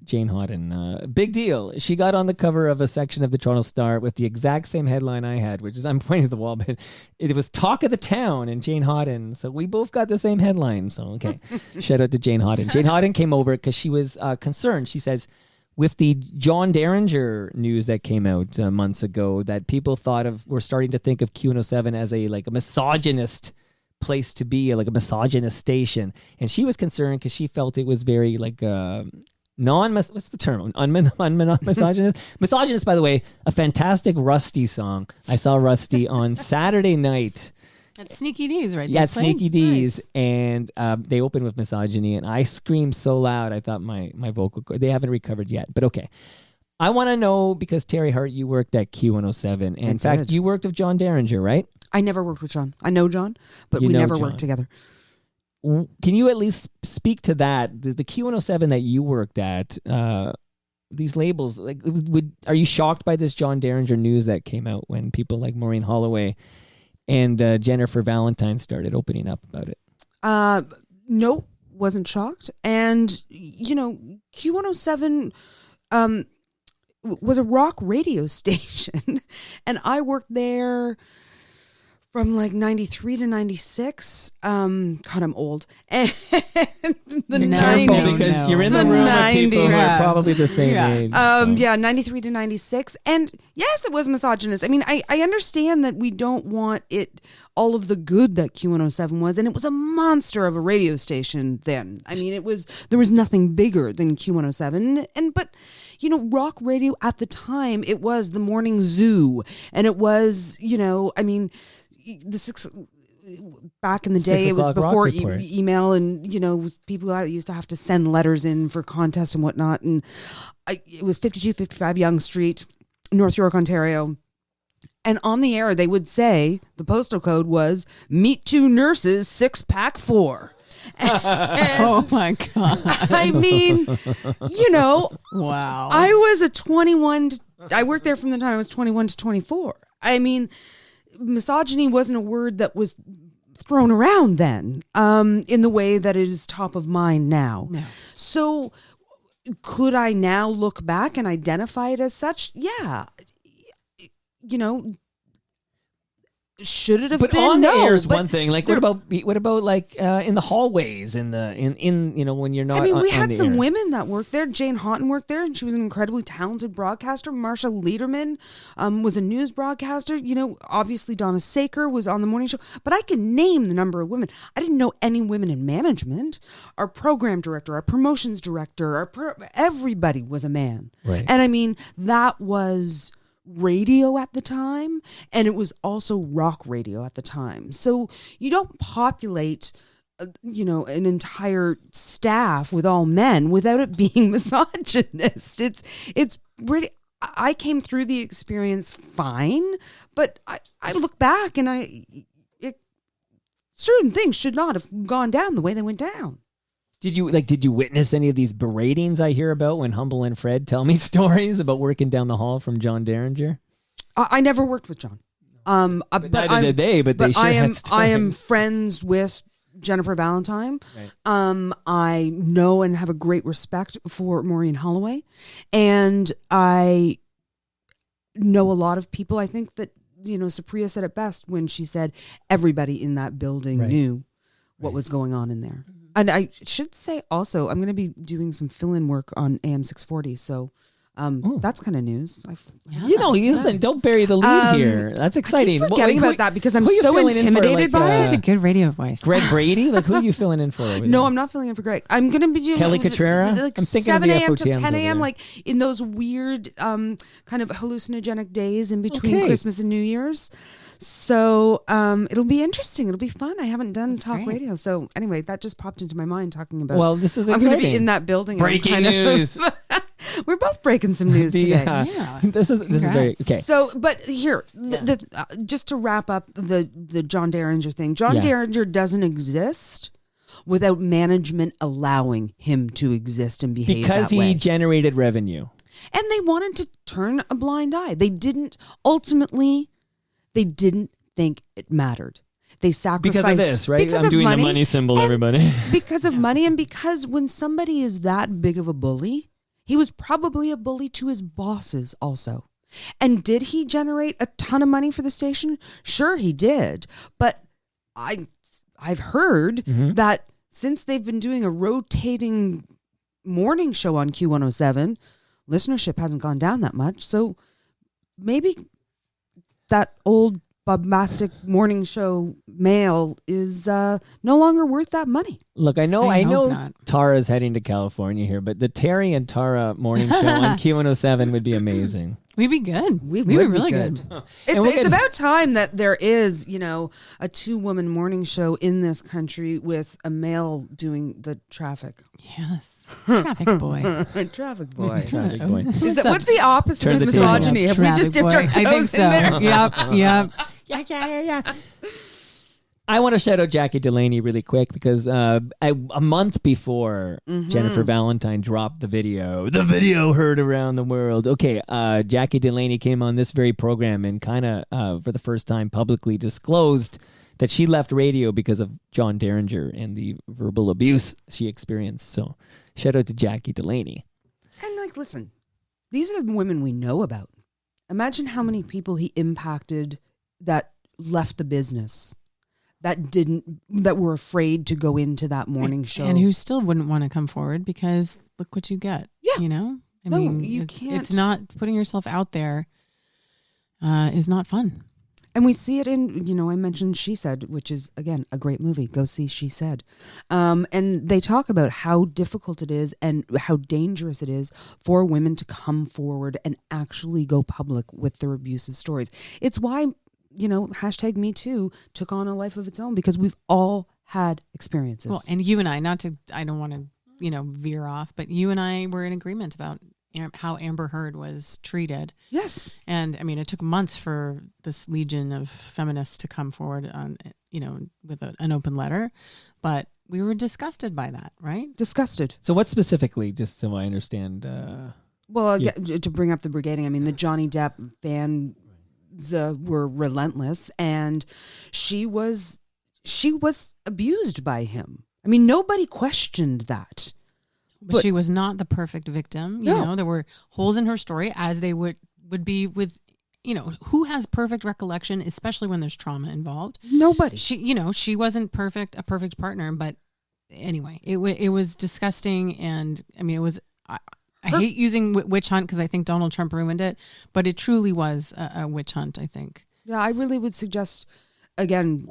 Jane Hodden, big deal. She got on the cover of a section of the Toronto Star with the exact same headline I had, which is, I'm pointing at the wall, but it was Talk of the Town and Jane Hodden. So we both got the same headline. So, okay. Shout out to Jane Hodden. Jane Hodden came over because she was concerned. She says, with the John Derringer news that came out months ago, that people were starting to think of Q107 as a misogynist place to be, like a misogynist station. And she was concerned because she felt it was very what's the term? Misogynist? Misogynist, by the way, a fantastic Rusty song. I saw Rusty on Saturday night. At Sneaky D's, right? Yeah, at Sneaky D's. Nice. And they opened with misogyny, and I screamed so loud, I thought my vocal cord, they haven't recovered yet, but okay. I want to know, because Teri Hart, you worked at Q107, and in fact, you worked with John Derringer, right? I never worked with John. I know John, but we never worked together. Can you at least speak to that? The Q107 that you worked at, these labels, are you shocked by this John Derringer news that came out when people like Maureen Holloway and Jennifer Valentine started opening up about it. Nope, wasn't shocked. And, you know, Q107 was a rock radio station. And I worked there from like 93 to 96. God, I'm old. And the No, 90s. Because you're in the room with people who are probably the same age. Yeah, 93 to 96. And yes, it was misogynist. I mean, I understand that we don't want it, all of the good that Q107 was, and it was a monster of a radio station then. I mean, there was nothing bigger than Q107. But you know, rock radio at the time, it was the morning zoo, and it was, you know, I mean, back in the day, it was before email, and you know, people used to have to send letters in for contests and whatnot. And it was 5255 Yonge Street, North York, Ontario. And on the air, they would say the postal code was "Meet two nurses, 6-pack 4." Oh my God. I mean, you know, wow. I was I worked there from the time I was 21 to 24. I mean, misogyny wasn't a word that was thrown around then in the way that it is top of mind now. No. So could I now look back and identify it as such? Yeah. You know, should it have but been? on no, the air is but one thing. Like, what about like in the hallways, in you know, when you're not? I mean, we on had the some air. women that worked there. Jane Houghton worked there, and she was an incredibly talented broadcaster. Marsha Lederman was a news broadcaster. You know, obviously Donna Saker was on the morning show. But I can name the number of women. I didn't know any women in management. Our program director, our promotions director, everybody was a man. Right. And I mean, that was radio at the time, and it was also rock radio at the time. So you don't populate you know, an entire staff with all men without it being misogynist. It's really, I came through the experience fine, but I look back and certain things should not have gone down the way they went down. Did you witness any of these beratings I hear about when Humble and Fred tell me stories about working down the hall from John Derringer? I never worked with John. But neither did they, but they sure had stories. I am friends with Jennifer Valentine. Right. I know and have a great respect for Maureen Holloway. And I know a lot of people. I think that, you know, Supriya said it best when she said everybody in that building knew what was going on in there. And I should say also, I'm going to be doing some fill-in work on AM 640. So that's kind of news. Listen, don't bury the lead here. That's exciting. I keep forgetting about that because I'm so intimidated by it. Such a good radio voice. Greg Brady? Like, who are you filling in for over there? No, I'm not filling in for Greg. I'm going to be doing Kelly Catrera? like I'm thinking 7 of the a.m. to FOTMs 10 a.m. over like in those weird kind of hallucinogenic days in between Christmas and New Year's. So it'll be interesting. It'll be fun. I haven't done talk radio. So anyway, that just popped into my mind talking about. Well, this is I'm exciting. going to be in that building. Breaking news. We're both breaking some news today. Yeah. This is very okay. So, but here, just to wrap up the John Derringer thing. John Derringer doesn't exist without management allowing him to exist and behave because that way. he generated revenue. And they wanted to turn a blind eye. They didn't think it mattered. They sacrificed because of this, right? Because I'm of doing money, the money symbol, everybody. Because of money, and because when somebody is that big of a bully, he was probably a bully to his bosses also. And did he generate a ton of money for the station? Sure, he did. But I've heard that since they've been doing a rotating morning show on Q107, listenership hasn't gone down that much. So maybe that old bombastic morning show male is no longer worth that money. Look, I know not. Tara's heading to California here, but the Teri and Tara morning show on Q107 would be amazing. We'd be good. We'd be really good. It's about time that there is, you know, a 2-woman morning show in this country with a male doing the traffic. Yes. Traffic boy. Traffic boy. Traffic boy. What's the opposite Turn of the misogyny? Have we just dipped our toes I think so. in there? Yep. Yeah. I want to shout out Jackie Delaney really quick because a month before Jennifer Valentine dropped the video heard around the world. Okay, Jackie Delaney came on this very program and kind of for the first time publicly disclosed that she left radio because of John Derringer and the verbal abuse she experienced. So shout out to Jackie Delaney. And like, listen, these are the women we know about. Imagine how many people he impacted that left the business. That were afraid to go into that morning show. And who still wouldn't want to come forward because look what you get. Yeah. You know? I No, mean, you it's, can't. it's not putting yourself out there is not fun. And we see it in, I mentioned She Said, which is, again, a great movie. Go see She Said. And they talk about how difficult it is and how dangerous it is for women to come forward and actually go public with their abusive stories. It's why, hashtag Me Too took on a life of its own because we've all had experiences. Well, and you and I, I don't want to, veer off, but you and I were in agreement about how Amber Heard was treated. Yes. And I mean, it took months for this legion of feminists to come forward on, with an open letter, but we were disgusted by that, right? Disgusted. So what specifically, just so I understand? Well, to bring up the brigading, I mean, the Johnny Depp fans were relentless, and she was abused by him. I mean, nobody questioned that. But she was not the perfect victim. You know, there were holes in her story, as they would be with, who has perfect recollection, especially when there's trauma involved. Nobody. She wasn't a perfect partner. But anyway, it was disgusting. And I mean, it was, I hate using witch hunt because I think Donald Trump ruined it, but it truly was a witch hunt, I think. Yeah, I really would suggest, again,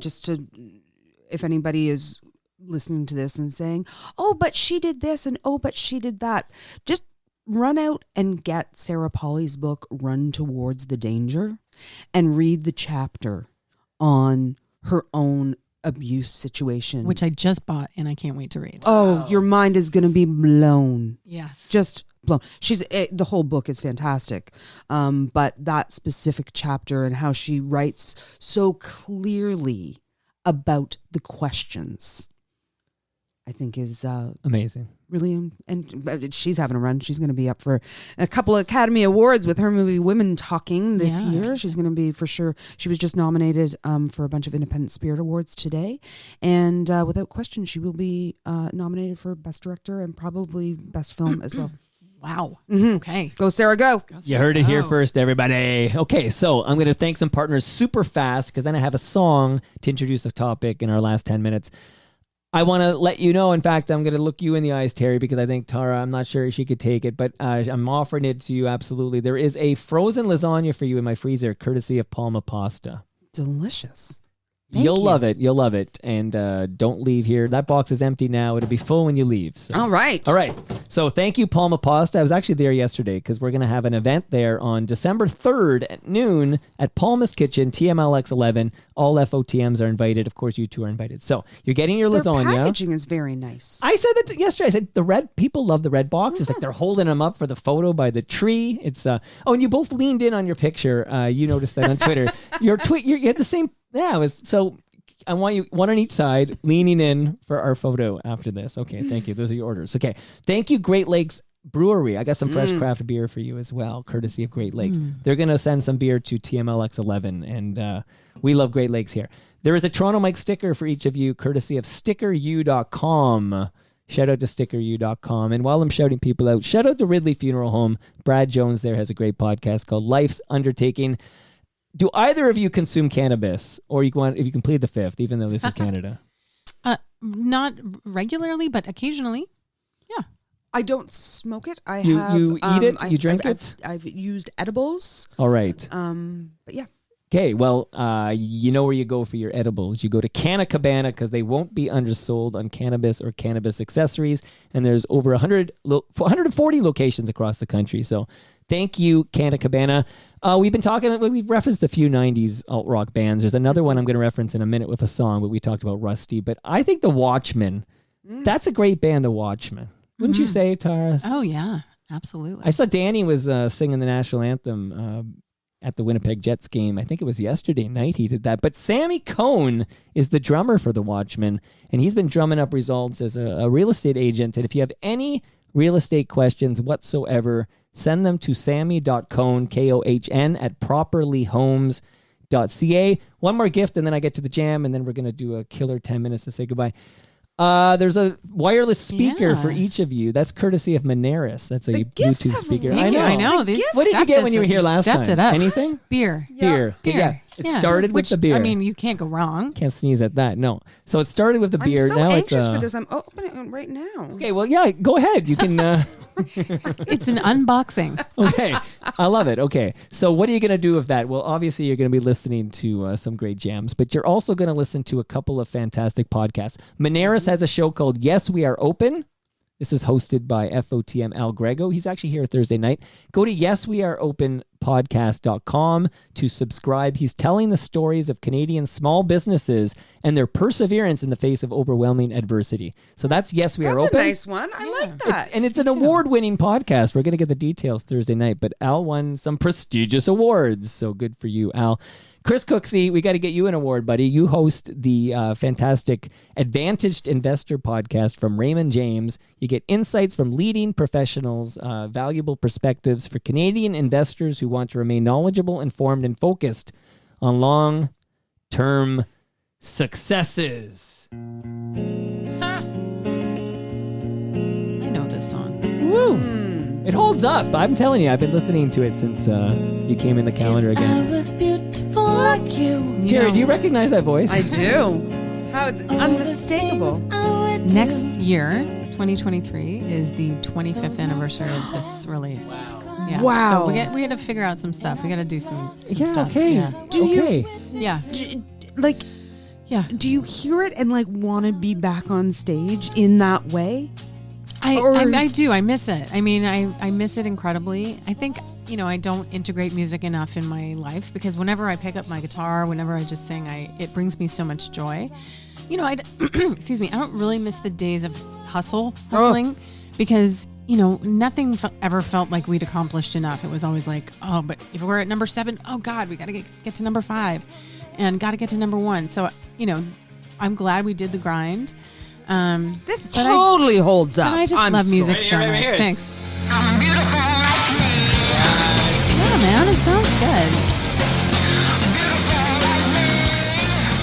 if anybody is listening to this and saying, oh, but she did this and oh, but she did that, just run out and get Sarah Polley's book, Run Towards the Danger, and read the chapter on her own abuse situation. Which I just bought and I can't wait to read. Oh, your mind is going to be blown. Yes. Just blown. The whole book is fantastic. But that specific chapter and how she writes so clearly about the questions, I think is Amazing. Really, and she's having a run. She's going to be up for a couple of Academy Awards with her movie Women Talking this year. She's going to be, for sure. She was just nominated for a bunch of Independent Spirit Awards today. And without question, she will be nominated for Best Director and probably Best Film as well. Wow. Mm-hmm. Okay. Go, Sarah, go. You heard it here first, everybody. Okay, so I'm going to thank some partners super fast because then I have a song to introduce the topic in our last 10 minutes. I want to let you know, in fact, I'm going to look you in the eyes, Teri, because I think Tara, I'm not sure she could take it, but I'm offering it to you absolutely. There is a frozen lasagna for you in my freezer, courtesy of Palma Pasta. Delicious. You'll love it. You'll love it. And don't leave here. That box is empty now. It'll be full when you leave. So. All right. All right. So thank you, Palma Pasta. I was actually there yesterday because we're going to have an event there on December 3rd at noon at Palma's Kitchen, TMLX 11. All FOTMs are invited. Of course, you two are invited. So you're getting your lasagna. Their packaging is very nice. I said that yesterday. I said people love the red boxes. Like they're holding them up for the photo by the tree. It's and you both leaned in on your picture. You noticed that on Twitter. You had the same. Yeah, it was so. I want you one on each side, leaning in for our photo after this. Okay, thank you. Those are your orders. Okay, thank you, Great Lakes Brewery. I got some fresh craft beer for you as well, courtesy of Great Lakes. They're going to send some beer to TMLX 11, and we love Great Lakes here. There is a Toronto Mike sticker for each of you, courtesy of stickeru.com. Shout out to stickeru.com. And while I'm shouting people out, shout out to Ridley Funeral Home. Brad Jones there has a great podcast called Life's Undertaking. Do either of you consume cannabis, or if you can plead the fifth, even though this is Canada? Not regularly, but occasionally. Yeah. I don't smoke it. You eat it? You drink it? I've used edibles. All right. But yeah. Okay, well, you know where you go for your edibles. You go to Canna Cabana because they won't be undersold on cannabis or cannabis accessories. And there's over 140 locations across the country. So thank you, Canna Cabana. We've referenced a few 90s alt-rock bands. There's another one I'm going to reference in a minute with a song, but we talked about Rusty. But I think The Watchmen, that's a great band, The Watchmen. Wouldn't you say, Tara? Oh, yeah, absolutely. I saw Danny was singing the national anthem at the Winnipeg Jets game. I think it was yesterday night he did that. But Sammy Cohn is the drummer for the Watchmen, and he's been drumming up results as a real estate agent. And if you have any real estate questions whatsoever, send them to sammy.cohn, Kohn, at properlyhomes.ca. One more gift, and then I get to the jam, and then we're going to do a killer 10 minutes to say goodbye. There's a wireless speaker for each of you. That's courtesy of Moneris. That's a Bluetooth speaker. I know. What did you get when you were here last time? Stepped it up. Anything? Beer. Beer. Yeah. It started with the beer. I mean, you can't go wrong. Can't sneeze at that. No. So it started with the beer. I'm so now anxious it's for this. I'm opening it right now. Okay, well, yeah, go ahead. You can. It's an unboxing. Okay, I love it. Okay, so what are you going to do with that? Well, obviously, you're going to be listening to some great jams, but you're also going to listen to a couple of fantastic podcasts. Moneris has a show called Yes, We Are Open. This is hosted by FOTM Al Grego. He's actually here Thursday night. Go to yesweareopenpodcast.com to subscribe. He's telling the stories of Canadian small businesses and their perseverance in the face of overwhelming adversity. So that's Yes, We Are Open. That's a nice one. I like that. And it's an award-winning podcast. We're going to get the details Thursday night, but Al won some prestigious awards. So good for you, Al. Chris Cooksey, we got to get you an award, buddy. You host the fantastic Advantaged Investor podcast from Raymond James. You get insights from leading professionals, valuable perspectives for Canadian investors who want to remain knowledgeable, informed, and focused on long-term successes. I know this song. Woo! It holds up. I'm telling you, I've been listening to it since you came in the calendar again. I was beautiful like you. Teri, do you recognize that voice? I do. How it's unmistakable. Next year, 2023, is the 25th anniversary of this release. Wow. Yeah. Wow. So we got to figure out some stuff. We got to do some Yeah, stuff. okay. Yeah. Yeah. Like, Yeah. do you hear it and like want to be back on stage in that way? I do. I miss it. I mean, I miss it incredibly. I think, I don't integrate music enough in my life because whenever I pick up my guitar, whenever I just sing, it brings me so much joy. Excuse me, I don't really miss the days of hustling because, nothing ever felt like we'd accomplished enough. It was always like, oh, but if we're at number 7, oh God, we got to get to number 5 and got to get to number 1. So, I'm glad we did the grind. This totally holds up. And I just love music so much. Thanks. I'm beautiful like me. Yeah, man, it sounds good.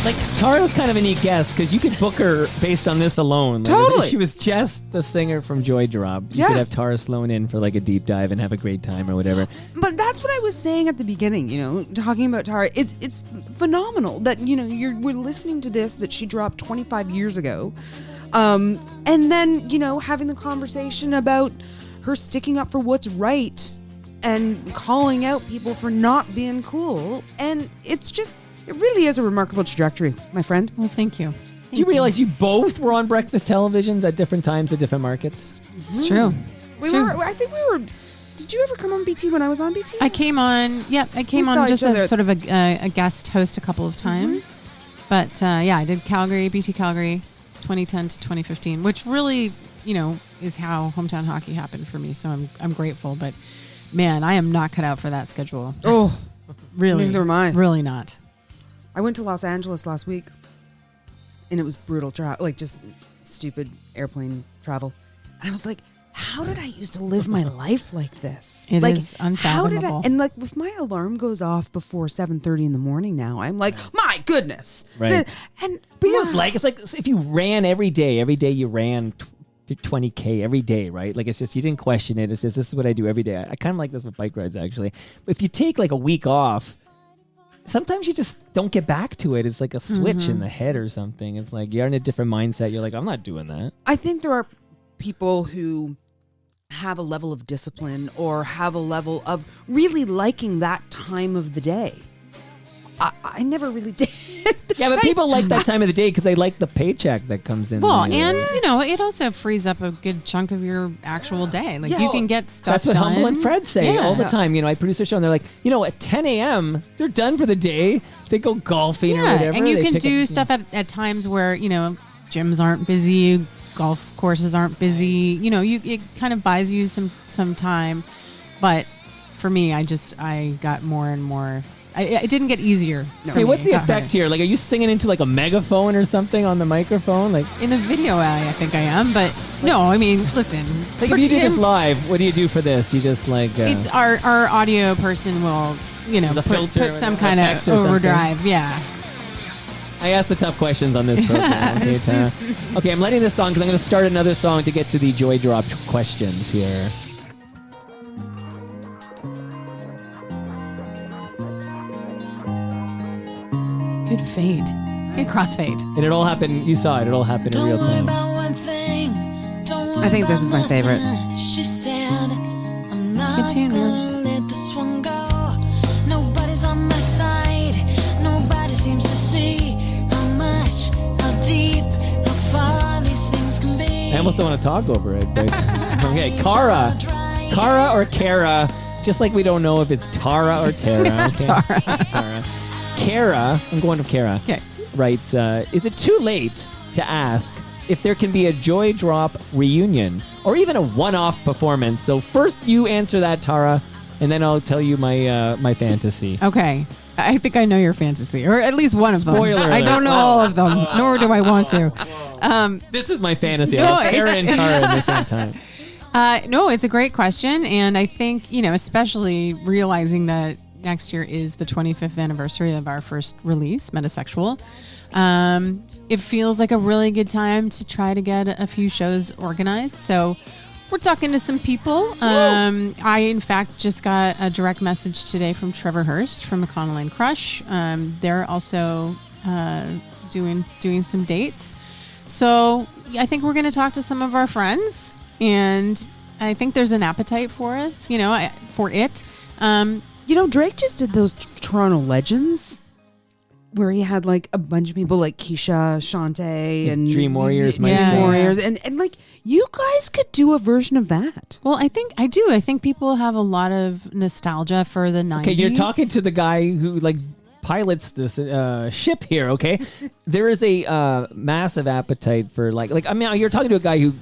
Like, Tara's kind of a neat guest because you could book her based on this alone. Like, Totally. If she was just the singer from Joy Drop, you could have Tara Slone in for like a deep dive and have a great time or whatever. But that's what I was saying at the beginning, talking about Tara. It's phenomenal that, we're listening to this that she dropped 25 years ago. And then, having the conversation about her sticking up for what's right and calling out people for not being cool. And it really is a remarkable trajectory, my friend. Well, thank you. Did you realize you both were on breakfast televisions at different times at different markets? It's true. Did you ever come on BT when I was on BT? I came on. Yep, I came on just as sort of a guest host a couple of times. But I did BT Calgary, 2010 to 2015, which really, is how hometown hockey happened for me. So I'm grateful. But man, I am not cut out for that schedule. Oh, really? Neither am I. Really not. I went to Los Angeles last week, and it was brutal like just stupid airplane travel. And I was like, how did I used to live my life like this? It like, is unfathomable. And like, if my alarm goes off before 7:30 in the morning now, I'm like, my goodness. Right. But it's like if you ran every day you ran 20K every day, right? Like, it's just, you didn't question it. It's just, this is what I do every day. I kind of like this with bike rides, actually. But if you take like a week off, sometimes you just don't get back to it. It's like a switch in the head or something. It's like you're in a different mindset. You're like, I'm not doing that. I think there are people who have a level of discipline or have a level of really liking that time of the day. I never really did. Yeah, but people like that time of the day because they like the paycheck that comes in. Well, there. and it also frees up a good chunk of your actual day. Like you can get stuff That's what done. Humble and Fred say all the Yeah. time. I produce a show and they're like, at 10 a.m., they're done for the day. They go golfing or whatever. And you They can pick do up, stuff at times where, gyms aren't busy, golf courses aren't busy. It kind of buys you some time. But for me, I got more and more. It didn't get easier. No. Hey, what's the It got effect harder. here? Like, are you singing into like a megaphone or something on the microphone? Like, In the video, I think I am, but no, I mean, listen. if you do this live, what do you do for this? You just like It's our audio person will, There's a put filter some or kind of effect or something? overdrive. Yeah. I ask the tough questions on this program. Okay, Tara? Okay, I'm letting this song because I'm going to start another song to get to the Joy Drop questions here. Good fade. Good crossfade. And it all happened, you saw it, all happened in real time. I think this is my favorite. She said, I'm not Good tune, gonna let this one go. Nobody's on my side. Nobody seems to see how much, how deep, how far these things can be. I almost don't want to talk over it, but okay, Kara. Kara or Kara, just like we don't know if it's Tara or Tara. Okay? Tara. It's Tara. Kara, I'm going with Kara. Okay. Writes, is it too late to ask if there can be a Joy Drop reunion or even a one-off performance? So first you answer that, Tara, and then I'll tell you my my fantasy. Okay. I think I know your fantasy, or at least one of them. Spoiler I alert. don't know all of them, nor do I want to. This is my fantasy. No, I have Tara and Tara at the same time. No, it's a great question. And I think, especially realizing that next year is the 25th anniversary of our first release, Metasexual. It feels like a really good time to try to get a few shows organized. So we're talking to some people. I, in fact, just got a direct message today from Trevor Hurst from McConnell and Crush. They're also doing some dates. So I think we're going to talk to some of our friends, and I think there's an appetite for us, for it. Drake just did those Toronto Legends where he had like a bunch of people like Keisha, Shantae, and Dream Warriors, Dream Yeah. Warriors, and like you guys could do a version of that. Well, I think I do. I think people have a lot of nostalgia for the 90s. Okay, you're talking to the guy who like pilots this ship here. Okay, there is a massive appetite for like I mean, you're talking to a guy who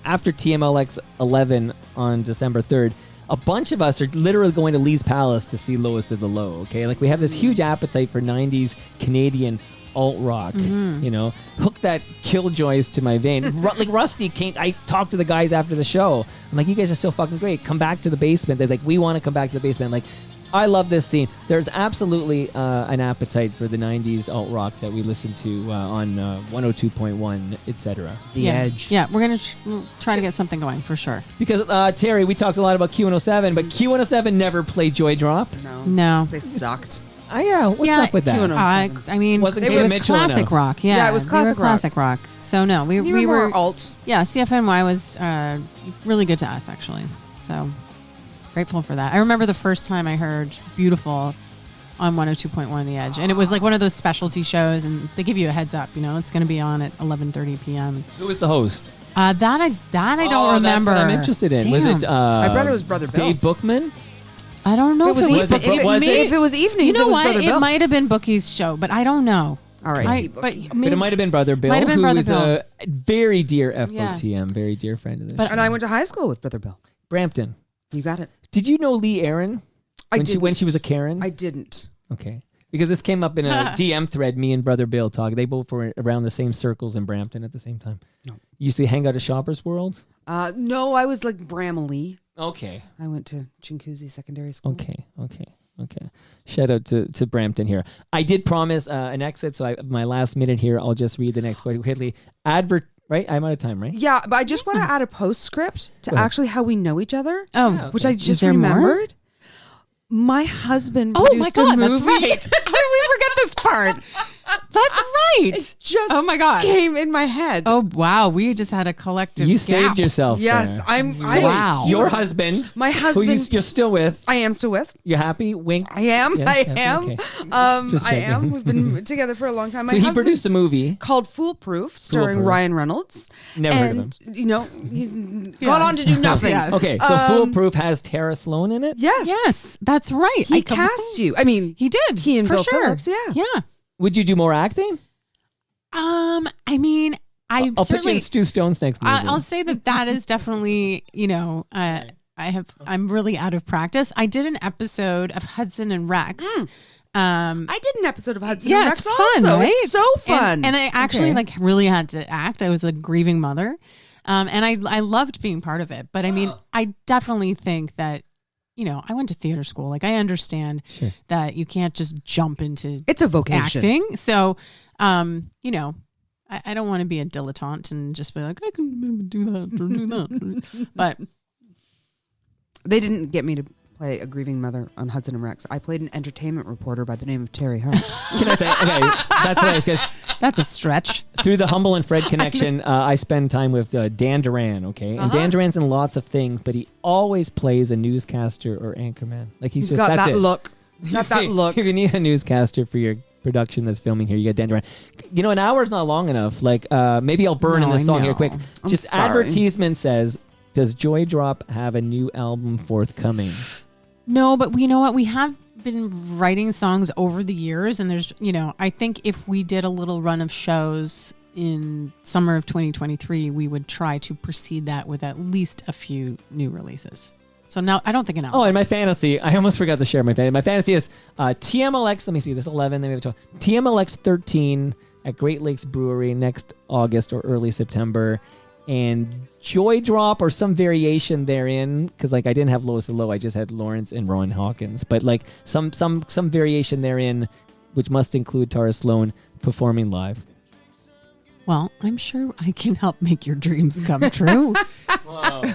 after TMLX 11 on December 3rd. A bunch of us are literally going to Lee's Palace to see Lowest of the Low, okay? Like, we have this huge appetite for 90s Canadian alt-rock, Hook that Killjoys to my vein. Like, Rusty came... I talked to the guys after the show. I'm like, you guys are still fucking great. Come back to the basement. They're like, we want to come back to the basement. Like, I love this scene. There's absolutely an appetite for the 90s alt-rock that we listen to on 102.1, etc. The Edge. Yeah, we're going to try to get something going for sure. Because, Terry, we talked a lot about Q107, but Q107 never played Joy Drop. No. They sucked. Yeah, what's up with that? Q107. I mean, Wasn't it Kim was Mitchell classic enough. rock. Yeah, Yeah, it was we were classic rock. rock. So no, we We were were alt. Yeah, CFNY was really good to us actually. So grateful for that. I remember the first time I heard Beautiful on 102.1 The Edge, and it was like one of those specialty shows, and they give you a heads up. It's going to be on at 11:30 p.m. Who was the host? That I don't remember. That's what I'm interested in. Was it My brother was Brother Bill. Dave Bookman? I don't know If it was, if if it was evenings, You know it was what? Brother Bill. It might have been Bookie's show, but I don't know. All right. But But it might have been Brother Bill, Might have been who Brother is Bill. a very dear FOTM, very dear friend of the But- show. And I went to high school with Brother Bill. Brampton. You got it. Did you know Lee Aaron? I when didn't. when she was a Karen? I didn't. Okay. Because this came up in a DM thread, me and Brother Bill talk. They both were around the same circles in Brampton at the same time. No. You used to hang out at Shoppers World? No, I was like Bramalea. Okay. I went to Chinguacousy Secondary School. Okay. Shout out to Brampton here. I did promise an exit, so my last minute here, I'll just read the next quite quickly. Right? I'm out of time, right? Yeah, but I just want to add a postscript to Go ahead. actually how we know each other, Oh, Yeah, which I Is just there more? remembered. My husband Oh my produced a God, that's movie. right. How did we forget this part? That's right. It just Oh my God. came in my head. Oh wow, we just had a collective. You gap. saved yourself. yes, there. Wow. Your husband, My who husband. you're still with, I am still with. you happy? Wink. I am. Yeah, I yeah, am. okay. Just I am. checking. We've been together for a long time. My So he husband produced a movie. called Foolproof, starring Foolproof. Ryan Reynolds. Never heard of and, him. he's gone on to do nothing. Yes. Okay, so Foolproof has Tara Slone in it? Yes. Yes, that's right. He cast you. I mean, He did. He and for Bill sure. Phillips, yeah. Yeah. Would you do more acting? I mean, I I'll put you certainly. in Stu Stone's next movie. I'll say that is definitely, I I'm really out of practice. I did an episode of Hudson and Rex. I did an episode of Hudson Yeah, and Rex it's fun, also. right? It's so fun. And I actually like really had to act. I was a grieving mother. And I loved being part of it. But I mean, I definitely think that, you know, I went to theater school. Like I understand that you can't just jump into It's a vocation. acting. So, you know, I don't want to be a dilettante and just be like, I can do that or do that. But They didn't get me to play a grieving mother on Hudson and Rex. I played an entertainment reporter by the name of Teri Hart. Can I say? Okay, that's hilarious because that's a stretch. through the Humble and Fred connection, I spend time with Dan Duran. Okay, and Dan Duran's in lots of things, but he always plays a newscaster or anchorman. Like he's just got that's that it. look. He's got that look. If you need a newscaster for your production that's filming here, you got Dan Duran. You know, an hour's not long enough. Like maybe I'll burn in No, this I song here know. quick. I'm Just sorry. advertisement says, does Joy Drop have a new album forthcoming? No, but you know what? We have been writing songs over the years, and there's, you know, I think if we did a little run of shows in summer of 2023, we would try to precede that with at least a few new releases. So now I don't think an album. Oh, and my fantasy, I almost forgot to share my fantasy. My fantasy is TMLX, let me see, this 11, then we have 12. TMLX 13 at Great Lakes Brewery next August or early September. And Joy Drop or some variation therein, because like I didn't have Lowest of Low, I just had Lawrence and Rowan Hawkins. But like some variation therein, which must include Tara Slone performing live. Well, I'm sure I can help make your dreams come true.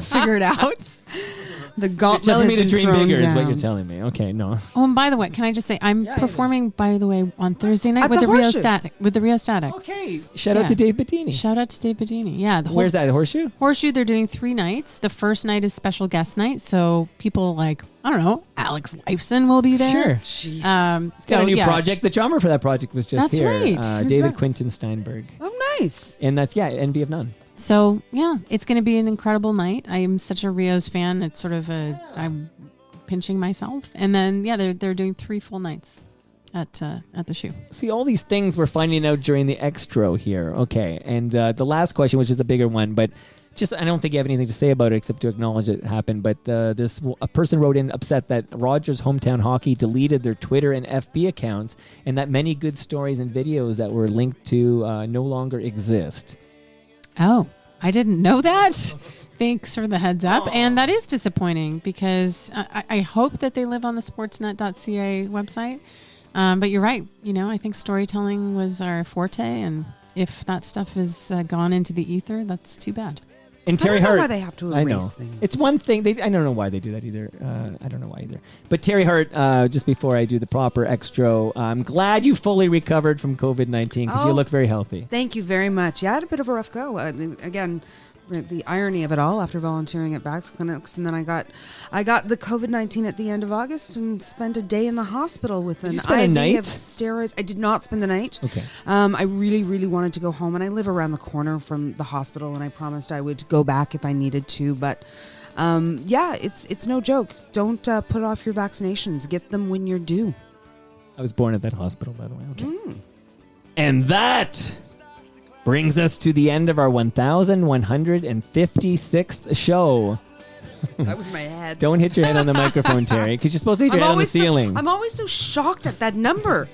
Figure it out. The You're gauntlet telling has me to been dream thrown bigger is what down. you're telling me. Okay, no. Oh, and by the way, can I just say I'm performing, by the way, on Thursday night At with the the Rio Horseshoe. Static with the Rio Statics. Okay. Shout out Yeah. to Dave Bettini. Shout out to Dave Bedini. Yeah, the whole Where's that? Horseshoe? Horseshoe, they're doing 3 nights. The first night is special guest night, so people like, I don't know, Alex Lifeson will be there. Sure. Jeez. He's got a new yeah. project. The drummer for that project was just That's here. right. Who's David that? Quinton Steinberg. Oh, nice. And that's, Envy of None. So yeah, it's going to be an incredible night. I am such a Rios fan. It's sort of I'm pinching myself. And then they're doing 3 full nights at the shoe. See, all these things we're finding out during the extra here. Okay. And the last question, which is a bigger one, but just I don't think you have anything to say about it except to acknowledge it happened. But a person wrote in upset that Rogers Hometown Hockey deleted their Twitter and FB accounts and that many good stories and videos that were linked to no longer exist. Oh, I didn't know that. Thanks for the heads up. And that is disappointing because I hope that they live on the sportsnet.ca website. But you're right. You know, I think storytelling was our forte. And if that stuff has gone into the ether, that's too bad. And I Terry don't know Hart, why they have to I know. erase things. It's one thing. I don't know why they do that either. I don't know why either. But Terry Hart, just before I do the proper extra, I'm glad you fully recovered from COVID-19 because you Oh. look very healthy. Thank you very much. Yeah, I had a bit of a rough go. Again, the irony of it all after volunteering at Bax Clinics, and then I got the COVID-19 at the end of August and spent a day in the hospital with an you spend a IV night? of steroids. I did not spend the night. Okay. I really, really wanted to go home, and I live around the corner from the hospital, and I promised I would go back if I needed to. But it's no joke. Don't put off your vaccinations. Get them when you're due. I was born at that hospital, by the way. Okay. And that brings us to the end of our 1,156th show. That was my head. Don't hit your head on the microphone, Terry, because you're supposed to hit your head on the ceiling. I'm always so shocked at that number.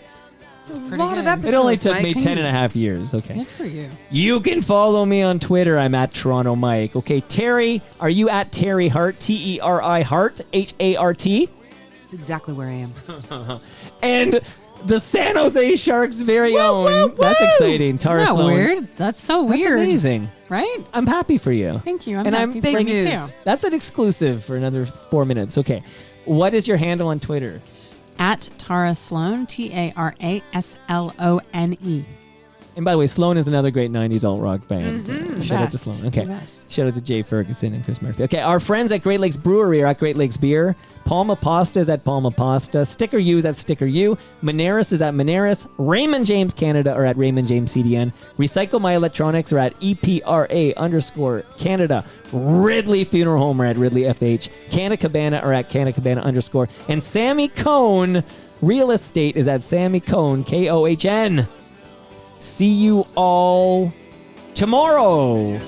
It's a pretty lot of good. episodes. It only took Mike. me 10 and a half years. Okay. Good for you. You can follow me on Twitter. I'm at Toronto Mike. Okay, Terry, are you at Terry Hart? Teri Hart, Hart? That's exactly where I am. And the San Jose Sharks' very own. That's exciting. Tara Isn't that Slone. weird? That's so That's weird. amazing. Right? I'm happy for you. Thank you. I'm And happy big for you news. too. That's an exclusive for another 4 minutes. Okay. What is your handle on Twitter? At Tara Slone, TaraSlone. And by the way, Slone is another great 90s alt rock band. Shout out to Best. Slone. Okay. The best. Shout out to Jay Ferguson and Chris Murphy. Okay, our friends at Great Lakes Brewery are at Great Lakes Beer. Palma Pasta is at Palma Pasta. Sticker U is at Sticker U. Moneris is at Moneris. Raymond James Canada are at Raymond James CDN. Recycle My Electronics are at EPRA_Canada. Ridley Funeral Home are at Ridley FH. Canna Cabana are at Canna Cabana _. And Sammy Cohn Real Estate is at Sammy Cohn, KOHN. See you all tomorrow.